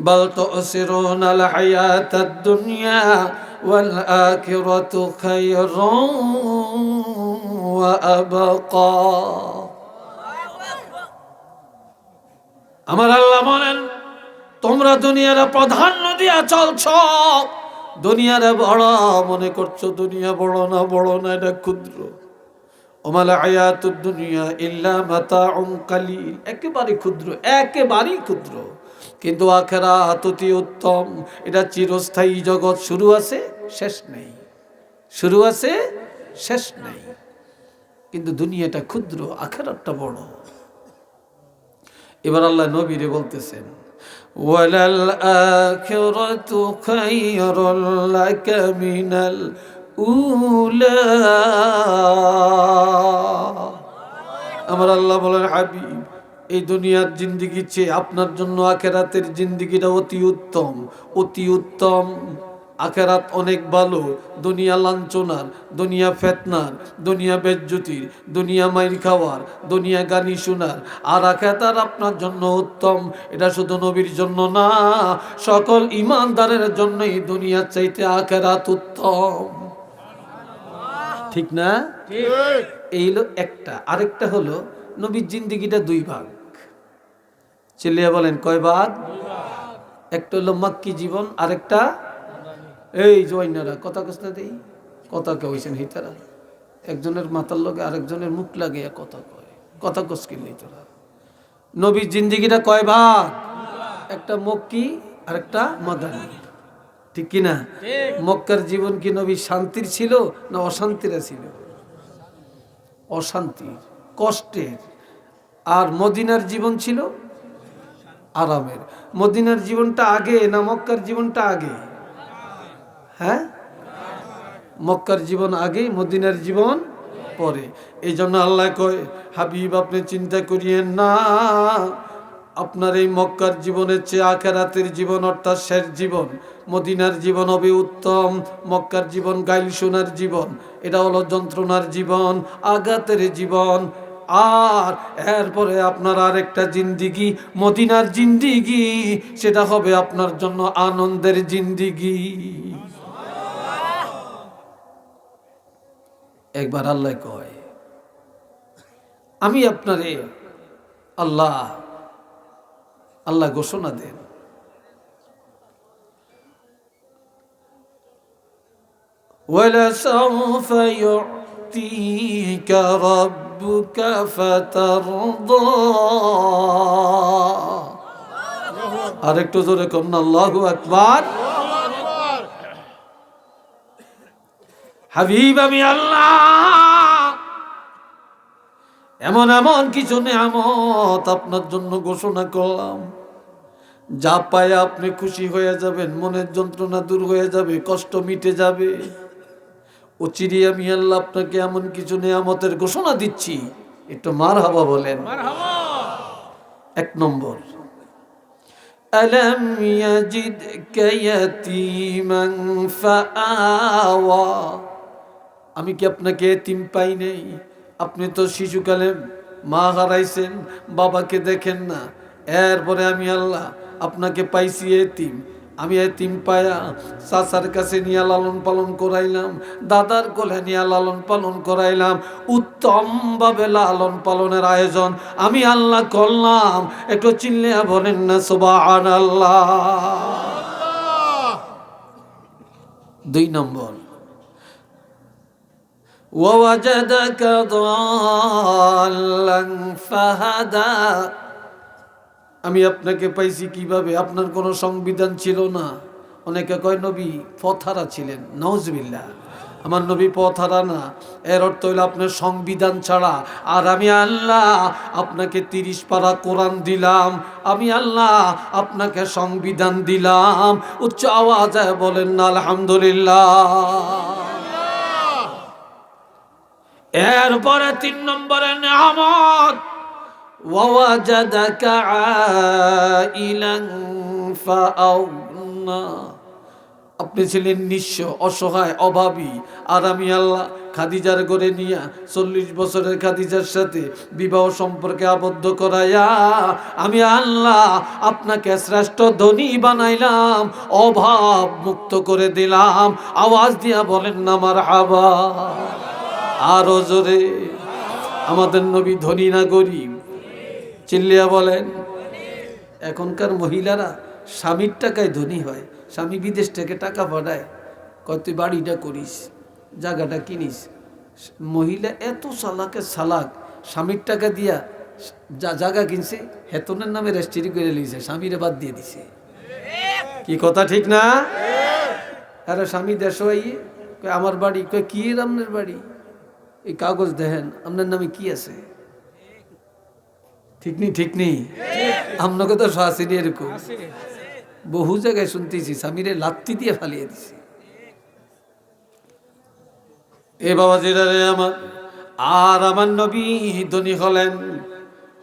بل تؤثرون الحياة الدنيا والآخرة خير وأبقى। আমার আল্লাহ বলেন, তোমরা দুনিয়ার প্রাধান্য দিয়া চলছ, দুনিয়ার বড় মনে করছো। দুনিয়া বড় না, বড় না, এটা ক্ষুদ্র। ওমাল হায়াতুদ দুনিয়া ইল্লা মাতাউন কালিল, একেবারে ক্ষুদ্র, একেবারেই ক্ষুদ্র। কিন্তু আখিরাত অতি উত্তম, এটা চিরস্থায়ী জগৎ। শুরু আছে শেষ নেই, শুরু আছে শেষ নেই। কিন্তু দুনিয়াটা ক্ষুদ্র, আখিরাতটা বড়। এবার আল্লাহ নবীরে বলতেছেন, ওয়ালাল আখিরাতু খায়রুল লাকা মিনাল উলা। আমার আল্লাহ বলেন, হাবিব, এই দুনিয়ার জিন্দেগির চেয়ে আপনার জন্য আখেরাতের জিন্দেগিটা অতি উত্তম, অতি উত্তম। আখেরাত অনেক ভালো। দুনিয়া লাঞ্ছনার, দুনিয়া ফেতনার, দুনিয়া বেজ্জতির, দুনিয়া মাইর খাওয়ার, দুনিয়া গালি শোনার। আর আখেরাত আপনার জন্য উত্তম। এটা শুধু নবীর জন্য না, সকল ঈমানদারের জন্যই দুনিয়ার চাইতে আখেরাত উত্তম। ঠিক না? এই হলো একটা। আরেকটা হলো নবীর জিন্দেগিটা দুই ভাগ। চিল্লিয়া বলেন, কয় ভাগ? একটা হলো মাক্কি জীবন, আরেকটা এই জয়নারা কথা কষ্ট দেই, কথা কে হইছেন হিতারা, একজনের মাথার লগে আরেকজনের মুখ লাগে কথা কয়, কথা কসকিল্লি তোরা। নবীর জিন্দেগিটা কয় ভাগ? একটা মক্কি আর একটা মাদানী। ঠিক কিনা? মক্কার জীবন কি নবী শান্তির ছিল না অশান্তির ছিল? অশান্তির, কষ্টের। আর মদিনার জীবন ছিল আরামের। মদিনার জীবনটা আগে না মক্কার জীবনটা আগে? হ্যাঁ, মক্কার জীবন আগে, মদিনার জীবন পরে। এই জন্য আল্লাহ কয়, হাবিব আপনি চিন্তা করিয়েন না, আপনার এই মক্কার জীবনের চেয়ে আখিরাতের জীবন অর্থাৎ শেষ জীবন, মদিনার জীবন হবে উত্তম। মক্কার জীবন গাইল শোনার জীবন, এটা হলো যন্ত্রণার জীবন, আঘাতের জীবন। আর এরপরে আপনার আরেকটা জিন্দিগি, মদিনার জিন্দিগি, সেটা হবে আপনার জন্য আনন্দের জিন্দিগি। একবার আল্লাহ কয়, আমি আপনারে আল্লাহ আল্লাহ ঘোষণা দেন, وَلَسَوْفَ يُعْطِيكَ رَبُّكَ فَتَرْضَى। আরেকটু জোরে কন্যা আল্লাহু আকবার। হাবিব আমি আল্লাহ এমন এমন কিছু নেয়ামত আপনার জন্য ঘোষণা করলাম, যা পায় আপনি খুশি হয়ে যাবেন, মনের যন্ত্রণা দূর হয়ে যাবে, কষ্ট মিটে যাবে। ও চিরি আমি আল্লাহ আপনাকে এমন কিছু নেয়ামতের ঘোষণা দিচ্ছি, একটু মারহাবা বলেন। এক নম্বর, আলাম ইয়াজিদকা ইয়াতীমান ফাআওয়া। আমি কি আপনাকে এতিম পাই নাই? আপনি তো শিশুকালে মা হারাইছেন, বাবাকে দেখেন না, এরপরে আমি আল্লাহ আপনাকে পাইছি এতিম। আমি এতিম পায়া চাচার কাছে নিয়ে লালন পালন করাইলাম, দাদার কোলে নিয়ে লালন পালন করাইলাম, উত্তমভাবে লালন পালনের আয়োজন আমি আল্লাহ করলাম। একটু চিল্লিয়া বলেন না সুবহানাল্লাহ। 2 নম্বর, وَوَجَدَكَ ضَالًّا فَهَدَى। আমি আপনাকে পাইছি কিভাবে? আপনার কোনো সংবিধান ছিল না। অনেকে কয় নবী পথহারা ছিলেন, নাউজুবিল্লাহ। আমার নবী পথহারা না, এর অর্থ হইল আপনার সংবিধান ছাড়া। আর আমি আল্লাহ আপনাকে 30 পারা কোরআন দিলাম, আমি আল্লাহ আপনাকে সংবিধান দিলাম। উচ্চ আওয়াজে বলেন না আলহামদুলিল্লাহ। এরপরে 3 নম্বরের নেয়ামত, ওয়াজাদাকা আইলান ফাআগনা। আপনি ছিলেন নিঃস্ব, অসহায়, অভাবী, আর আমি আল্লাহ খাদিজার ঘরে নিয়া 40 বছরের খাদিজার সাথে বিবাহ সম্পর্কে আবদ্ধ করাইয়া আমি আল্লাহ আপনাকে শ্রেষ্ঠ ধনী বানাইলাম, অভাব মুক্ত করে দিলাম। আওয়াজ দিয়া বলেন না মারহাবা। আরো জোরে। আমাদের নবী ধনী না গরিব? চিল্লিয়া বলেন। এখনকার মহিলারা স্বামীর টাকায় ধনী হয়। স্বামী বিদেশ থেকে টাকা পাঠায়, কয় তুই বাড়িটা করিস, জায়গাটা কিনিস। মহিলা এত চালাক, স্বামীর টাকা দিয়া জায়গা কিনছে, হেতনের নামে রেজিস্ট্রি করে লিখছে, স্বামীরে বাদ দিয়ে দিছে। কি কথা ঠিক না? আরে স্বামী দেশ হইয়ে আমার বাড়ি, কয় কি আপনার বাড়ি? এই কাগজ দেখেন আপনার নামে কি আছে। ঠিক নেই? আপনাকে তো শাসিনী এরকম বহু জায়গায় শুনতেছি, স্বামীরে লাত্তি দিয়ে ফালিয়ে দিছে। এ বাবা জিরারে আমার। আর আমার নবী ধনী হলেন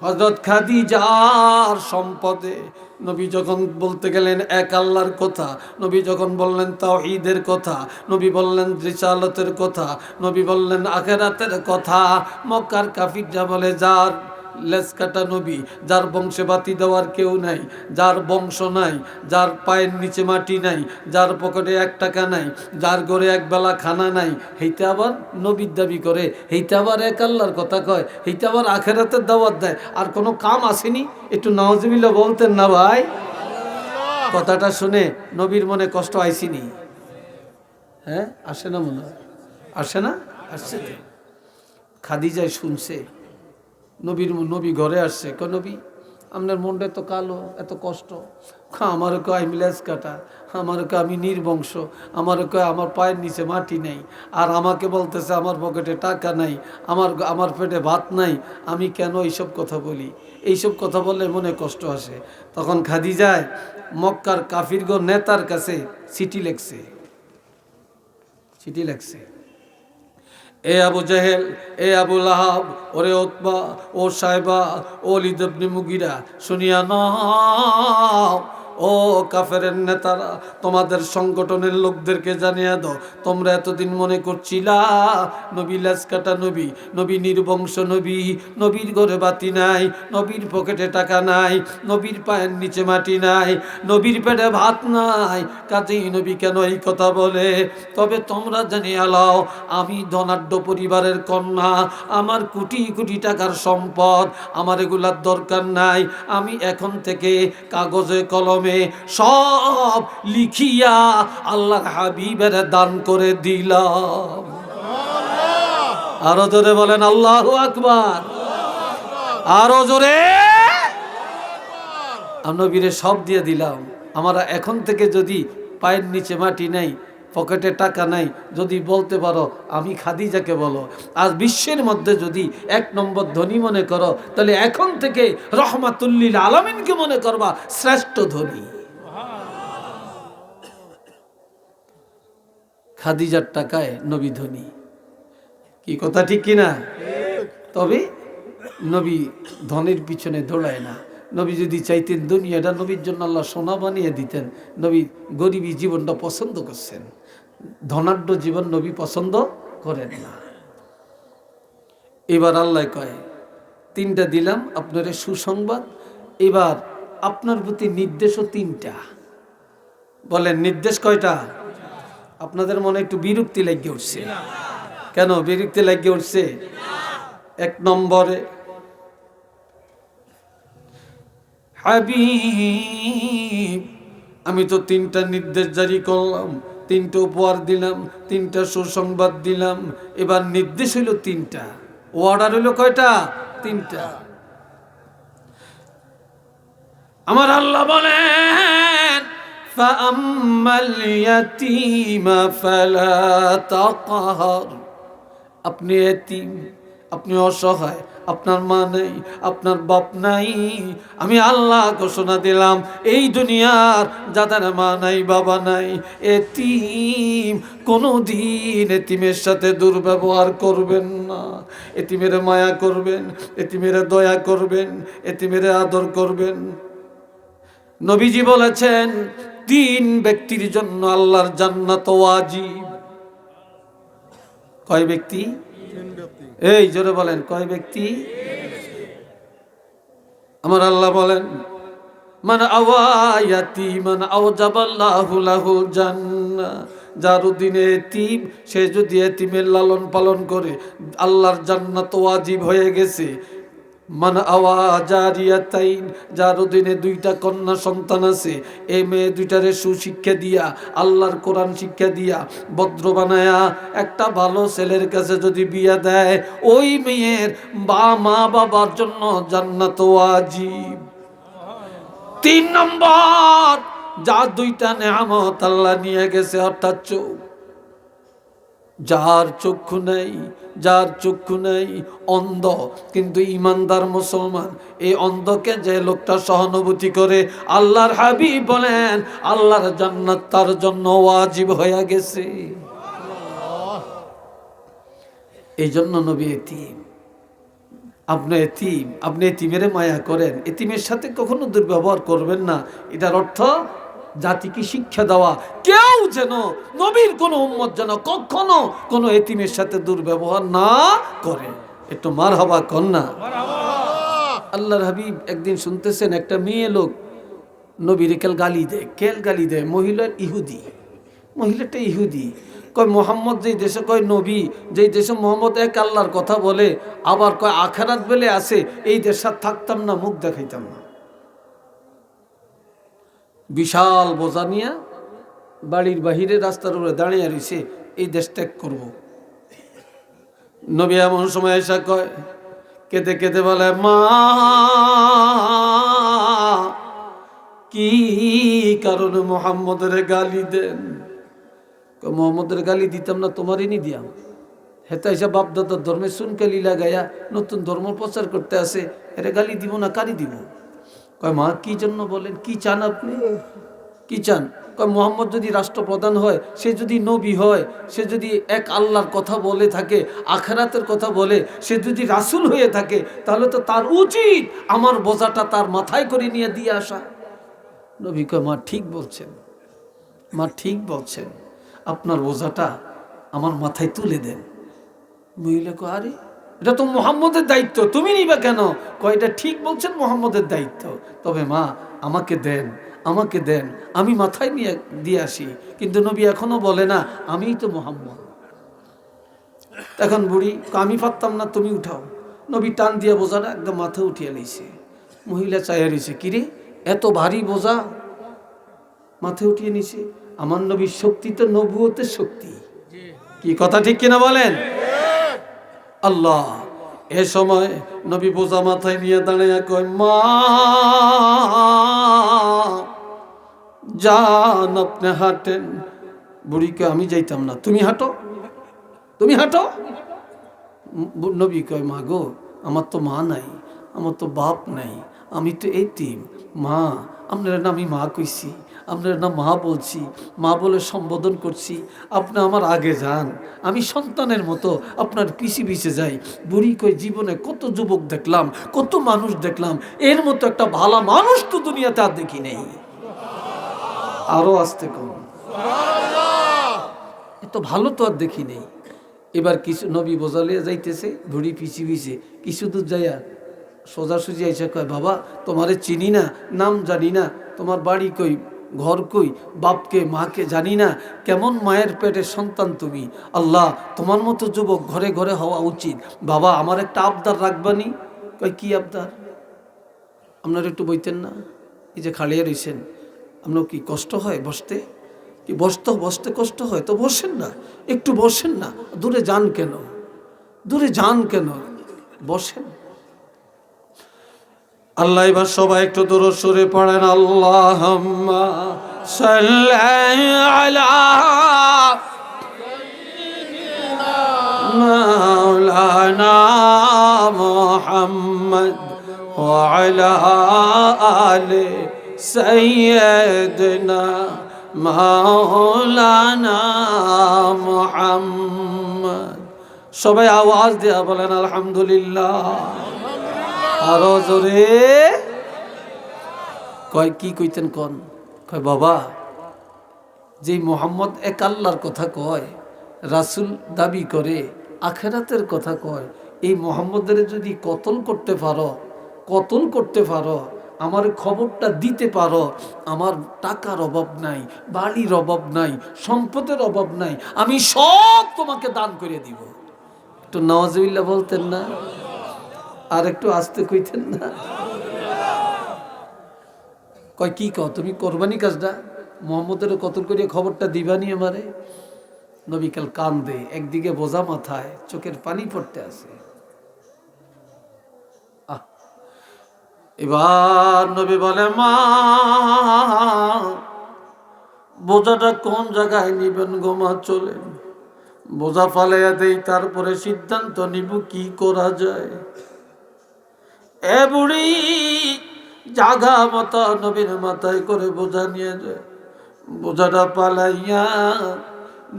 হযরত খাদিজার সম্পদে। নবী যখন বলতে গেলেন এক আল্লাহর কথা, নবী যখন বললেন তাওহীদের কথা, নবী বললেন রিসালাতের কথা, নবী বললেন আখিরাতের কথা, মক্কার কাফিররা বলে যার লেজ কাটা নবী, যার বংশে বাতি দেওয়ার কেউ নাই, যার বংশ নাই, যার পায়ের নিচে মাটি নাই, যার পকেটে 1 টাকা নাই, যার ঘরে একবেলা খানা নাই, হেইতে আবার নবীর দাবি করে, হেইতে আবার এক আল্লাহর কথা কয়, হেইতে আবার আখিরাতের দাওয়াত দেয়। আর কোনো কাম আসেনি? একটু নাউজুবিল্লাহ বলতেন না ভাই? কথাটা শুনে নবীর মনে কষ্ট আইসিনি? হ্যাঁ, আসে না মনে হয়? আসে না? আসছে তো। খাদিজায় শুনছে, নবী ঘরে আসছে, কয় নবী আপনার মনটা এত কালো, এত কষ্ট। আমারও কয় আমি লেজ কাটা, আমারও কয় আমি নির্বংশ, আমারও কয় আমার পায়ের নিচে মাটি নেই, আর আমাকে বলতেছে আমার পকেটে টাকা নাই, আমার পেটে ভাত নাই। আমি কেন এইসব কথা বলি? এইসব কথা বললে মনে কষ্ট আসে। তখন খাদিজায় মক্কার কাফিরগণ নেতার কাছে চিঠি লেখছে। এ আবু জেহেল, এ আবু লাহাব, ওরে উতবা, ও সাইবা, ও ওলীদ ইবনে মুগীরা, শুনিয়া নাও, ও কাফেরের নেতারা, তোমাদের সংগঠনের লোকদেরকে জানিয়ে দাও, তোমরা এতদিন মনে করছিলা নবী লেজ কাটা নবী, নবী নির্বংশ নবী, নবীর ঘরে বাতি নাই, নবীর পকেটে টাকা নাই, নবীর পায়ের নিচে মাটি নাই, নবীর পেটে ভাত নাই, কাজেই নবী কেন এই কথা বলে? তবে তোমরা জানিয়ে লাও, আমি ধনাঢ্য পরিবারের কন্যা, আমার কোটি কোটি টাকার সম্পদ, আমার এগুলার দরকার নাই। আমি এখন থেকে কাগজে কলমে সব লিখিয়া আল্লাহর হাবিবের দান করে দিলাম। আরো জোরে বলেন আল্লাহু আকবার, আরো জোরে। নবীরে সব দিয়ে দিলাম। আমরা এখন থেকে যদি পায়ের নিচে মাটি নাই, পকেটে টাকা নাই, যদি বলতে পারো আমি খাদিজাকে বলো, আজ বিশ্বের মধ্যে যদি 1 নম্বর ধনী মনে করো, তাহলে এখন থেকে রহমাতুল্লিল আলামিনকে মনে করবা শ্রেষ্ঠ ধনী। খাদিজার টাকায় নবী ধনী, কি কথা ঠিক কিনা? তবে নবী ধনের পিছনে দৌড়ায় না। নবী যদি চাইতেন দুনিয়াটা, নবীর জন্য আল্লাহ সোনা বানিয়ে দিতেন। নবী গরিবী জীবনটা পছন্দ করছেন, ধনাঢ্য জীবন নবী পছন্দ করেন না। এবার আল্লাহ কয় 3টা দিলাম আপনার সুসংবাদ, এবার আপনার প্রতি নির্দেশও 3টা। বলেন নির্দেশ কয়টা? আপনাদের মনে একটু বিরক্তি লাগিয়ে উঠছে, কেন বিরক্তি লাগিয়ে উঠছে? 1 নম্বরে, হাবিব আমি তো 3টা নির্দেশ জারি করলাম, 3টা উপহার দিলাম, 3টা সুসংবাদ দিলাম, এবার নির্দেশ হইল 3টা, অর্ডার হইল কয়টা? 3টা। আমার আল্লাহ বলেন ফাআম্মাল ইয়াতীমা ফালা তাকহার, আপনি এতিম, আপনি অসহায়, আপনার মা নেই, আপনার বাপ নাই, আমি আল্লাহ ঘোষণা দিলাম এই দুনিয়ার যাদের মা নাই বাবা নাই, এতিম, কোনোদিন এতিমের সাথে দুর্ব্যবহার করবেন না। এতিমের মায়া করবেন, এতিমের দয়া করবেন, এতিমের আদর করবেন। নবীজি বলেছেন 3 ব্যক্তির জন্য আল্লাহর জান্নাত ওয়াজিব। কয় ব্যক্তি? এই জোরে বলেন কয় ব্যক্তি? আমার আল্লাহ বলেন মান আওয়ায়াতি মান আওজাবাল্লাহু লাহুল জান্নাহ, যার দিনে এতিম, সে যদি এতিমের লালন পালন করে আল্লাহর জান্নাত ওয়াজিব হয়ে গেছে। মান আওয়াজারিয়াতাইন, যার দিনে 2টা কন্যা সন্তান আছে, এই মেয়ে 2টারে সুশিক্ষা দিয়া, আল্লাহর কোরআন শিক্ষা দিয়া, ভদ্র বানায়া একটা ভালো ছেলের কাছে যদি বিয়া দেয়, ওই মেয়ের মা বাবার জন্য জান্নাত ওয়াজিব। 3 নম্বর, যার 2টা নেয়ামত আল্লাহ নিয়ে গেছে, অর্থাৎ চোখ, যার চক্ষু নেই, যার চক্ষু নেই, অন্ধ কিন্তু ইমানদার মুসলমান, এই অন্ধকে যে লোকটা সহানুভূতি করে, আল্লাহর হাবিব বলেন আল্লাহর জান্নাত তার জন্য ওয়াজিব হয়ে গেছে। এই জন্য নবী এতিম, আপনি এতিম, আপনি এতিমের মায়া করেন, এতিমের সাথে কখনো দুর্ব্যবহার করবেন না। এটার অর্থ জাতিকে শিক্ষা দেওয়া, কেউ যেন নবীর কোন উম্মত যেন কখনো কোন এতিমের সাথে দুর্ব্যবহার না করে। একটু মারহাবা কন্যা। আল্লাহর হাবিব একদিন শুনতেছেন একটা মেয়ে লোক নবীর কেল গালি দেয়, মহিলার ইহুদি, মহিলাটা ইহুদি। কয় মোহাম্মদ যেই দেশে, কয় নবী যেই দেশে মোহাম্মদ এক আল্লাহর কথা বলে, আবার কয় আখেরাত বলে আছে, এই দেশে থাকতাম না, মুখ দেখাইতাম না। বিশাল বোঝা নিয়ে বাড়ির বাহিরে রাস্তার উপরে দাঁড়িয়ে রয়েছে, এই দেশ ত্যাগ করব। নবী এমন সময় এসে কয়, কেঁদে কেঁদে বলে, মা কি কারণে মোহাম্মদের গালি দেন? মোহাম্মদের গালি দিতাম না, তোমারই নি দিয়াম। হেতা হিসাব বাপদাদার ধর্মে সুনকালি লাগাইয়া নতুন ধর্ম প্রচার করতে আসে, এরা গালি দিব না, কারি দিব? কয় মা কি জন্য বলেন, কি চান আপনি, কি চান? কয় মোহাম্মদ যদি রাষ্ট্রপ্রধান হয়, সে যদি নবী হয়, সে যদি এক আল্লাহর কথা বলে থাকে, আখেরাতের কথা বলে, সে যদি রাসূল হয়ে থাকে, তাহলে তো তার উচিত আমার বোঝাটা তার মাথায় করে নিয়ে দিয়ে আসা। নবী কয় মা ঠিক বলছেন, মা ঠিক বলছেন, আপনার বোঝাটা আমার মাথায় তুলে দেন। মহিলা কয় আরে এটা তো মুহাম্মদের দায়িত্ব, তুমি নিবা কেন? কয় এটা ঠিক বলছেন, মুহাম্মদের দায়িত্ব, তবে মা আমাকে দেন, আমাকে দেন, আমি মাথায় নিয়ে দিয়ে আসি। কিন্তু নবী এখনো বলে না আমিই তো মুহাম্মদ। এখন বুড়ি আমি পারতাম না, তুমি উঠাও। নবী টান দিয়ে বোঝাটা একদম মাথা উঠিয়ে নিয়েছে। মহিলা চাইয়া রয়েছে, কিরে এত ভারী বোঝা মাথায় উঠিয়ে নিছে। আমার নবীর শক্তি তো নবুয়তের শক্তি, কি কথা ঠিক কিনা বলেন? আল্লাহ এ সময় নবী বোঝা মাথায় নিয়ে দাঁড়িয়ে কয় মা যান আপনি হাঁটেন। বুড়িকে আমি যাইতাম না, তুমি হাঁটো, তুমি হাঁটো। নবী কয় মা গো আমার তো মা নাই, আমার তো বাপ নাই, আমি তো এতিম। মা আপনার না আমি মা কইছি, আপনার না মা বলছি, মা বলে সম্বোধন করছি, আপনি আমার আগে যান, আমি সন্তানের মতো আপনার পিছে পিছে যাই। বুড়ি কই জীবনে কত যুবক দেখলাম, কত মানুষ দেখলাম, এর মতো একটা ভালো মানুষ তো দুনিয়াতে আর দেখি নেই। আরো আসতে কম, এত ভালো তো আর দেখি নেই। এবার কিছু নবী বোঝালিয়া যাইতেছে, বুড়ি পিছি পিছে কিছু দূর যাইয়া সোজাসুজি এসে কয় বাবা তোমারে চিনি না, নাম জানি না, তোমার বাড়ি কই, ঘর কই, বাপকে মাকে জানি না, কেমন মায়ের পেটের সন্তান তুমি। আল্লাহ তোমার মতো যুবক ঘরে ঘরে হওয়া উচিত। বাবা আমার একটা আবদার রাখবানি। কয় কি আবদার? আপনারা একটু বইতেন না, এই যে খালিয়া রইছেন, আপনার কি কষ্ট হয় বসতে? কি বসতে কষ্ট হয় তো বসেন না, একটু বসেন না, দূরে যান কেন, দূরে যান কেন, বসেন। আল্লাহ এবার সবাই একটু দূরে সরে পড়েন, আল্লাহুম্মা সাল্লি আলা মাওলানা মুহাম্মদ ওয়া আলা আলি সাইয়্যিদিনা মাওলানা মুহাম্মদ। সবাই আওয়াজ দিয়া বলেন আলহামদুলিল্লাহ। আরো জোরে। কয় কি কইতেন কোন? কয় বাবা যে মোহাম্মদ এক আল্লাহর কথা কয়, রাসূল দাবি করে, আখেরাতের কথা কয়, এই মোহাম্মদের যদি কতল করতে পারো, আমার খবরটা দিতে পারো, আমার টাকার অভাব নাই, বাড়ির অভাব নাই, সম্পদের অভাব নাই, আমি সব তোমাকে দান করে দিব। একটু নাউজুবিল্লাহ বলতেন না? আর একটু আস্তে কইতেন না? কয় কি কও তুমি কোরবানি কাজটা মোহাম্মদের কতল করিয়া খবরটা দিবানি আমারে? নবী কাল কান্দে, একদিকে বোঝা মাথায়, চোখের পানি পড়তে আছে। এবার নবী বলে মা বোঝাটা কোন জায়গায় নিবেন গো মা? চলেন বোঝা ফালাইয়া দেই, তারপরে সিদ্ধান্ত নিব কি করা যায়। এ বুড়ি জাগা মতো নবীর মাথায় করে বোঝা নিয়ে যায়, বোঝাটা পালাইয়া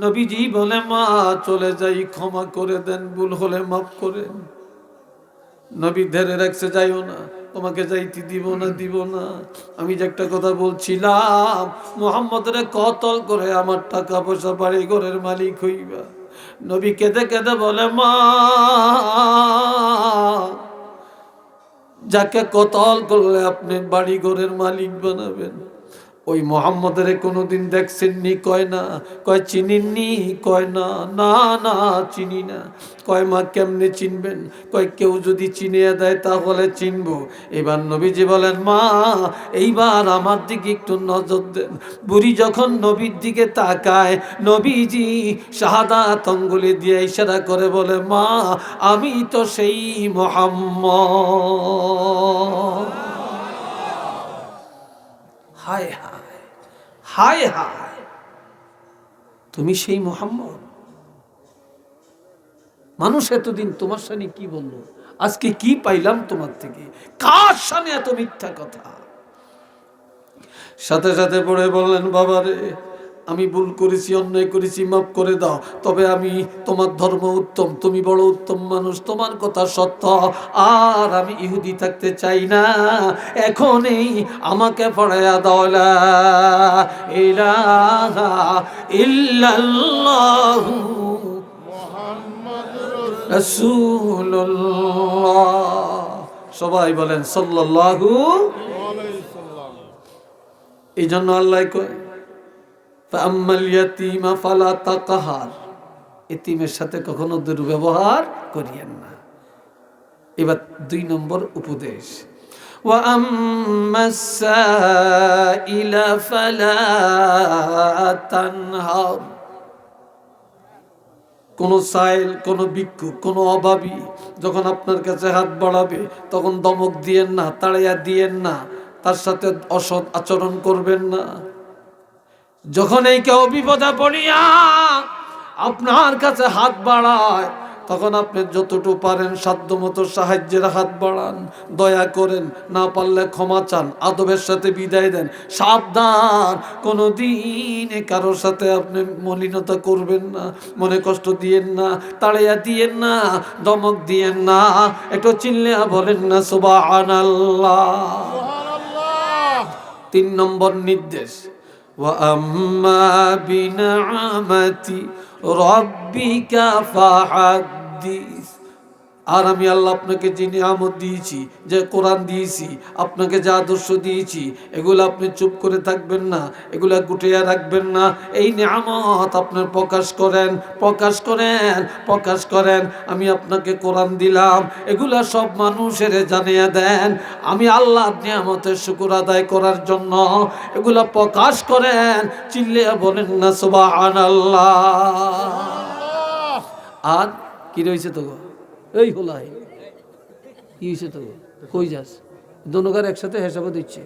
নবীজি বলে মা চলে যাই, ক্ষমা করে দেন, ভুল হলে মাফ করেন। নবী ধরে রাখছে যাইও না, তোমাকে যাইতে দিব না। আমি যে একটা কথা বলছিলাম, মুহাম্মদের কতল করে আমার টাকা পয়সা বাড়ি ঘরের মালিক হইবা। নবী কেঁদে কেঁদে বলে মা যাকে কতল করলে আপনি বাড়ি ঘরের মালিক বানাবেন, ওই মোহাম্মদের কোনোদিন দেখছেননি? কয় না। কয় চিনিননি? কয় না না চিনি না। কয় মা কেমনে চিনবেন? কয় কেউ যদি চিনিয়ে দেয় তাহলে চিনবো। এবার নবীজি বলেন মা এইবার আমার দিকে একটু নজর দেন। বুড়ি যখন নবীর দিকে তাকায়, নবীজি শাহাদাত আঙ্গুলি দিয়ে ইশারা করে বলে মা আমি তো সেই মুহাম্মদ। হায় হায় হায় হায়, তুমি সেই মুহাম্মদ। মানুষ এতদিন তোমার সামনে কি বললো, আজকে কি পাইলাম তোমার থেকে? কার সামনে এত মিথ্যা কথা? সাথে সাথে পড়ে বললেন বাবারে আমি ভুল করেছি, অন্যায় করেছি, মাফ করে দাও। তবে আমি তোমার ধর্ম উত্তম, তুমি বড় উত্তম মানুষ, তোমার কথা সত্য, আর আমি ইহুদি থাকতে চাই না। এখনই আমাকে পড়াইয়া দাও লা ইলাহা ইল্লাল্লাহু রাসূলুল্লাহ। সবাই বলেন সাল্লাল্লাহু। এই জন্য আল্লাহ কয় ফাআম্মাল ইয়াতীমা ফালা তাকহার, এতিমের সাথে কখনো দুর্ব্যবহার করিয়েন না। এবার 2 নম্বর উপদেশ, ওয়া আম্মাস সাইলা ফালা তানহার, কোন সাইল, কোন ভিক্ষুক, কোন অভাবী যখন আপনার কাছে হাত বাড়াবে তখন ধমক দিয়েন না, তাড়াইয়া দিয়েন না, তার সাথে অসৎ আচরণ করবেন না। যখন এই কেউ বিপদে পড়িয়া আপনার কাছে হাত বাড়ায় তখন আপনি যতটুকু পারেন সাধ্যমতো সাহায্যের হাত বাড়ান, দয়া করেন, না পারলে ক্ষমা চান, আদবের সাথে বিদায় দেন। সাবধান, কোনোদিন কারোর সাথে আপনি মলিনতা করবেন না, মনে কষ্ট দিয়েন না, তাড়াইয়া দিয়েন না, ধমক দিয়েন না। একটু চিল্লিয়া বলেন না সুবহানাল্লাহ। 3 নম্বর নির্দেশ, ওয়া আম্মা বিনিআমাতি রাব্বিকা ফাহাদ্দিস, আর আমি আল্লাহ আপনাকে যে নিয়ামত দিয়েছি, যে কোরআন দিয়েছি, আপনাকে যে আদর্শ দিয়েছি, এগুলো আপনি চুপ করে থাকবেন না, এগুলা গুটিয়ে রাখবেন না। এই নিয়ামত আপনার প্রকাশ করেন, প্রকাশ করেন, প্রকাশ করেন। আমি আপনাকে কোরআন দিলাম, এগুলা সব মানুষের জানিয়ে দেন। আমি আল্লাহর নিয়ামতের শুকর আদায় করার জন্য এগুলা প্রকাশ করেন। চিল্লিয়া বলেন না সুবহানাল্লাহ। আর কি রয়েছে তো এই হলাই কি হয়েছে তো, কই যাস? দোনোকার একসাথে হেসাবে দিচ্ছে,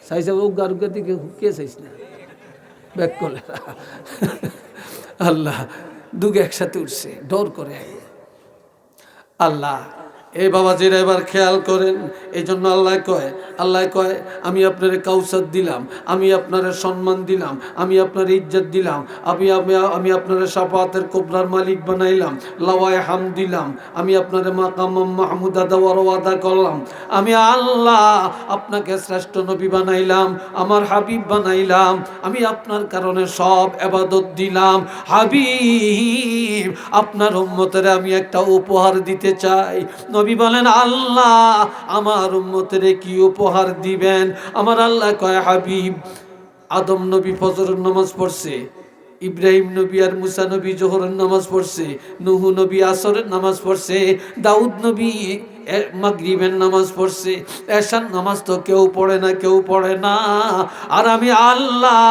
চাইছে উগারুগা দিকে কে চাইস না ব্যাক করলে আল্লাহ দুগে একসাথে উঠছে, ডর করে আল্লাহ। এই বাবাজিরা এবার খেয়াল করেন। এই জন্য আল্লাহ কয় আমি আপনার কাউসার দিলাম, আমি আপনার সম্মান দিলাম, আমি আপনার ইজ্জত দিলাম, আমি আপনার শাফাতের কোবরার মালিক বানাইলাম, লাওয়ায়ে হাম দিলাম, আমি আপনার মাকাম মাহমুদা দেওয়ার ওয়াদা করলাম। আমি আল্লাহ আপনাকে শ্রেষ্ঠ নবী বানাইলাম, আমার হাবিব বানাইলাম। আমি আপনার কারণে সব ইবাদত দিলাম। হাবিব, আপনার উম্মতের আমি একটা উপহার দিতে চাই। নবী বলেন আল্লাহ আমার উম্মতের কি উপহার দিবেন? আমার আল্লাহ কয় হাবিব, আদম নবী ফজরের নামাজ পড়ছে, ইব্রাহিম নবী আর মুসা নবী জোহরের নামাজ পড়ছে, নূহ নবী আসরের নামাজ পড়ছে, দাউদ নবী মাগরিবের নামাজ পড়ছে, এশার নামাজ তো কেউ পড়ে না, কেউ পড়ে না। আর আমি আল্লাহ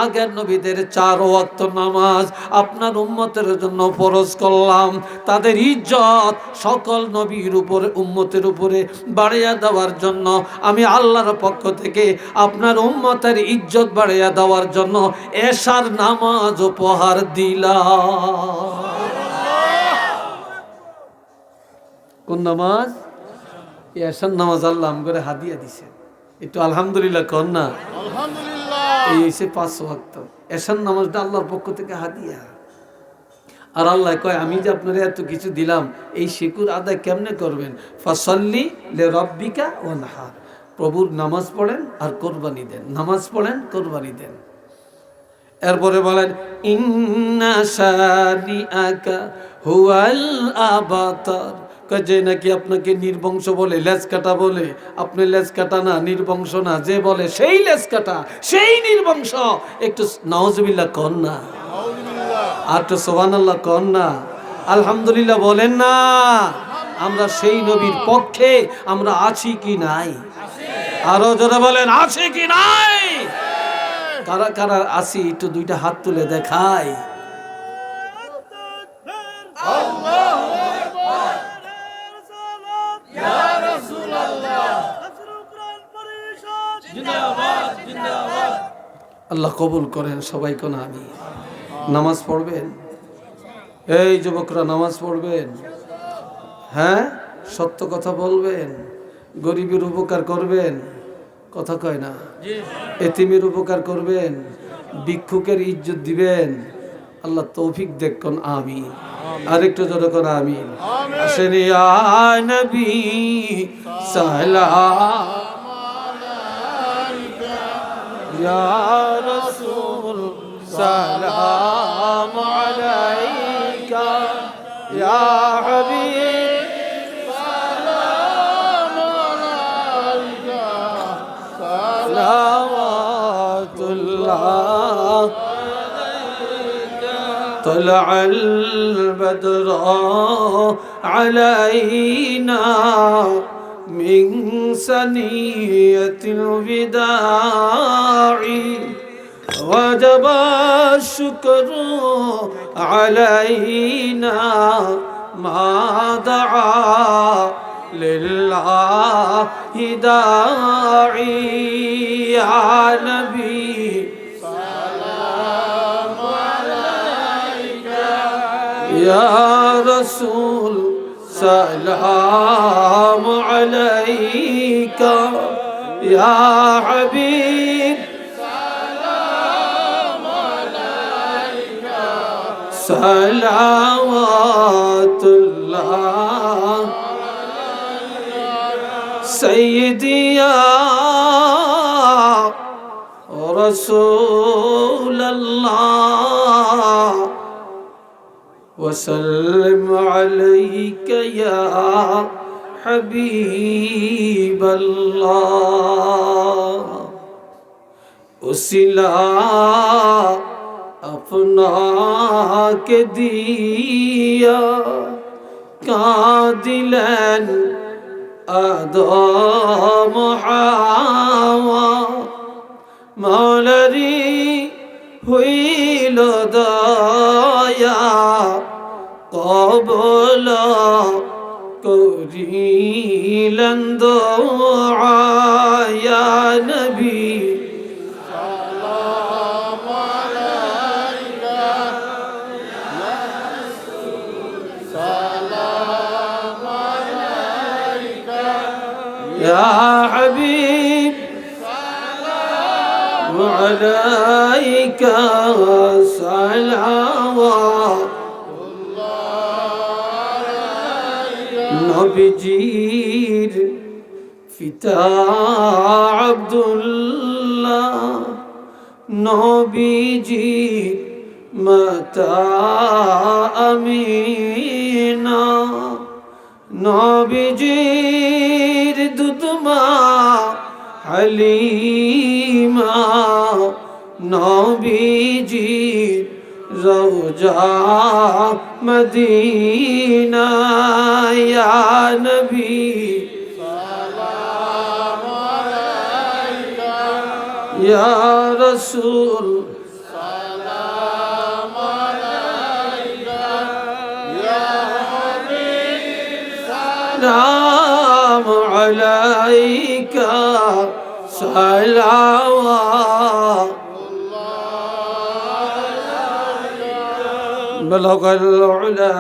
আগের নবীদের 4 ওয়াক্ত নামাজ আপনার উম্মতের জন্য ফরজ করলাম। তাদের ইজ্জত সকল নবীর উপরে, উম্মতের উপরে বাড়িয়ে দেওয়ার জন্য আমি আল্লাহর পক্ষ থেকে আপনার উম্মতের ইজ্জত বাড়িয়ে দেওয়ার জন্য এশার নামাজ উপহার দিলাম। কোন নামাজ? এশার নামাজ আল্লাহ আম করে হাদিয়া দিছে। একটু আলহামদুলিল্লাহ কর না। আলহামদুলিল্লাহ। এই হচ্ছে 5 ওয়াক্ত এশার নামাজটা আল্লাহর পক্ষ থেকে হাদিয়া। আর আল্লাহ কয় আমি যে আপনারা এত কিছু দিলাম, এই শুকর আদায় কেমনে করবেন? ফাসাল্লি লিরাব্বিকা ওয়ানহার, প্রভুর নামাজ পড়েন আর কোরবানি দেন, নামাজ পড়েন, কোরবানি দেন। এরপরে বলেন ইন্না শানিআকা হুয়াল আবাতার, যে নাকি আপনাকে নির্বংশ বলে, লেজ কাটা বলে, আপনি লেজ কাটা না, নির্বংশ না, যে বলে সেই লেজ কাটা, সেই নির্বংশ। একটু নাউজুবিল্লাহ কর না, আর তো সুবহানাল্লাহ কর না, আলহামদুলিল্লাহ বলেন না। আমরা সেই নবীর পক্ষে আমরা আছি কি নাই? আরো যারা বলেন আছে কি নাই? কারা কারা আছি একটু 2টা হাত তুলে দেখাই। আল্লাহ কবুল করেন সবাই কোন আমি। নামাজ পড়বেন, এই যুবকরা নামাজ পড়বেন, হ্যাঁ সত্য কথা বলবেন, গরিবের উপকার করবেন, কথা কয় না, এতিমের উপকার করবেন, ভিক্ষুকের ইজ্জত দিবেন। আল্লাহ তৌফিক দেখুন, আমিন। আরেকটু জোরে করে আমিন। আসেন ইয়া নবী সালাম আলাইকা, ইয়া রাসূল সালাম আলাইকা, ইয়া হাবিব সালাম আলাইকা, সালাওয়াতুল্লাহ। طلع البدر علينا من ثنية الوداع، وجب الشكر علينا ما دعا لله داعي. يا نبي يا رسول سلام عليك، يا حبيب سلام عليك، صلوات الله. سيدي يا رسول الله، وسلم عليك يا حبيب الله. উসিলা আপনাকে দিয়া কাঁদিলেন আদম হাওয়া, মাওলারি হইল দয়া কবল করিলেন দোয়া। ইয়া নবী সালাম আলাইকা, ইয়া রাসূল সালাম আলাইকা, ইয়া হাবিব সালাম আলাইকা, সালাওয়াত নবীজির পিতা আব্দুল্লাহ, নবীজির মাতা আমিনা, নবীজির দুধমা হালিমা, নবীজির রওজা মদিনা। ইয়া নবী সালাম আলাইকা, ইয়া রাসূল সালাম আলাইকা, ইয়া হাবিব সালাম আলাইকা, সালাওয়াত بلغ العلا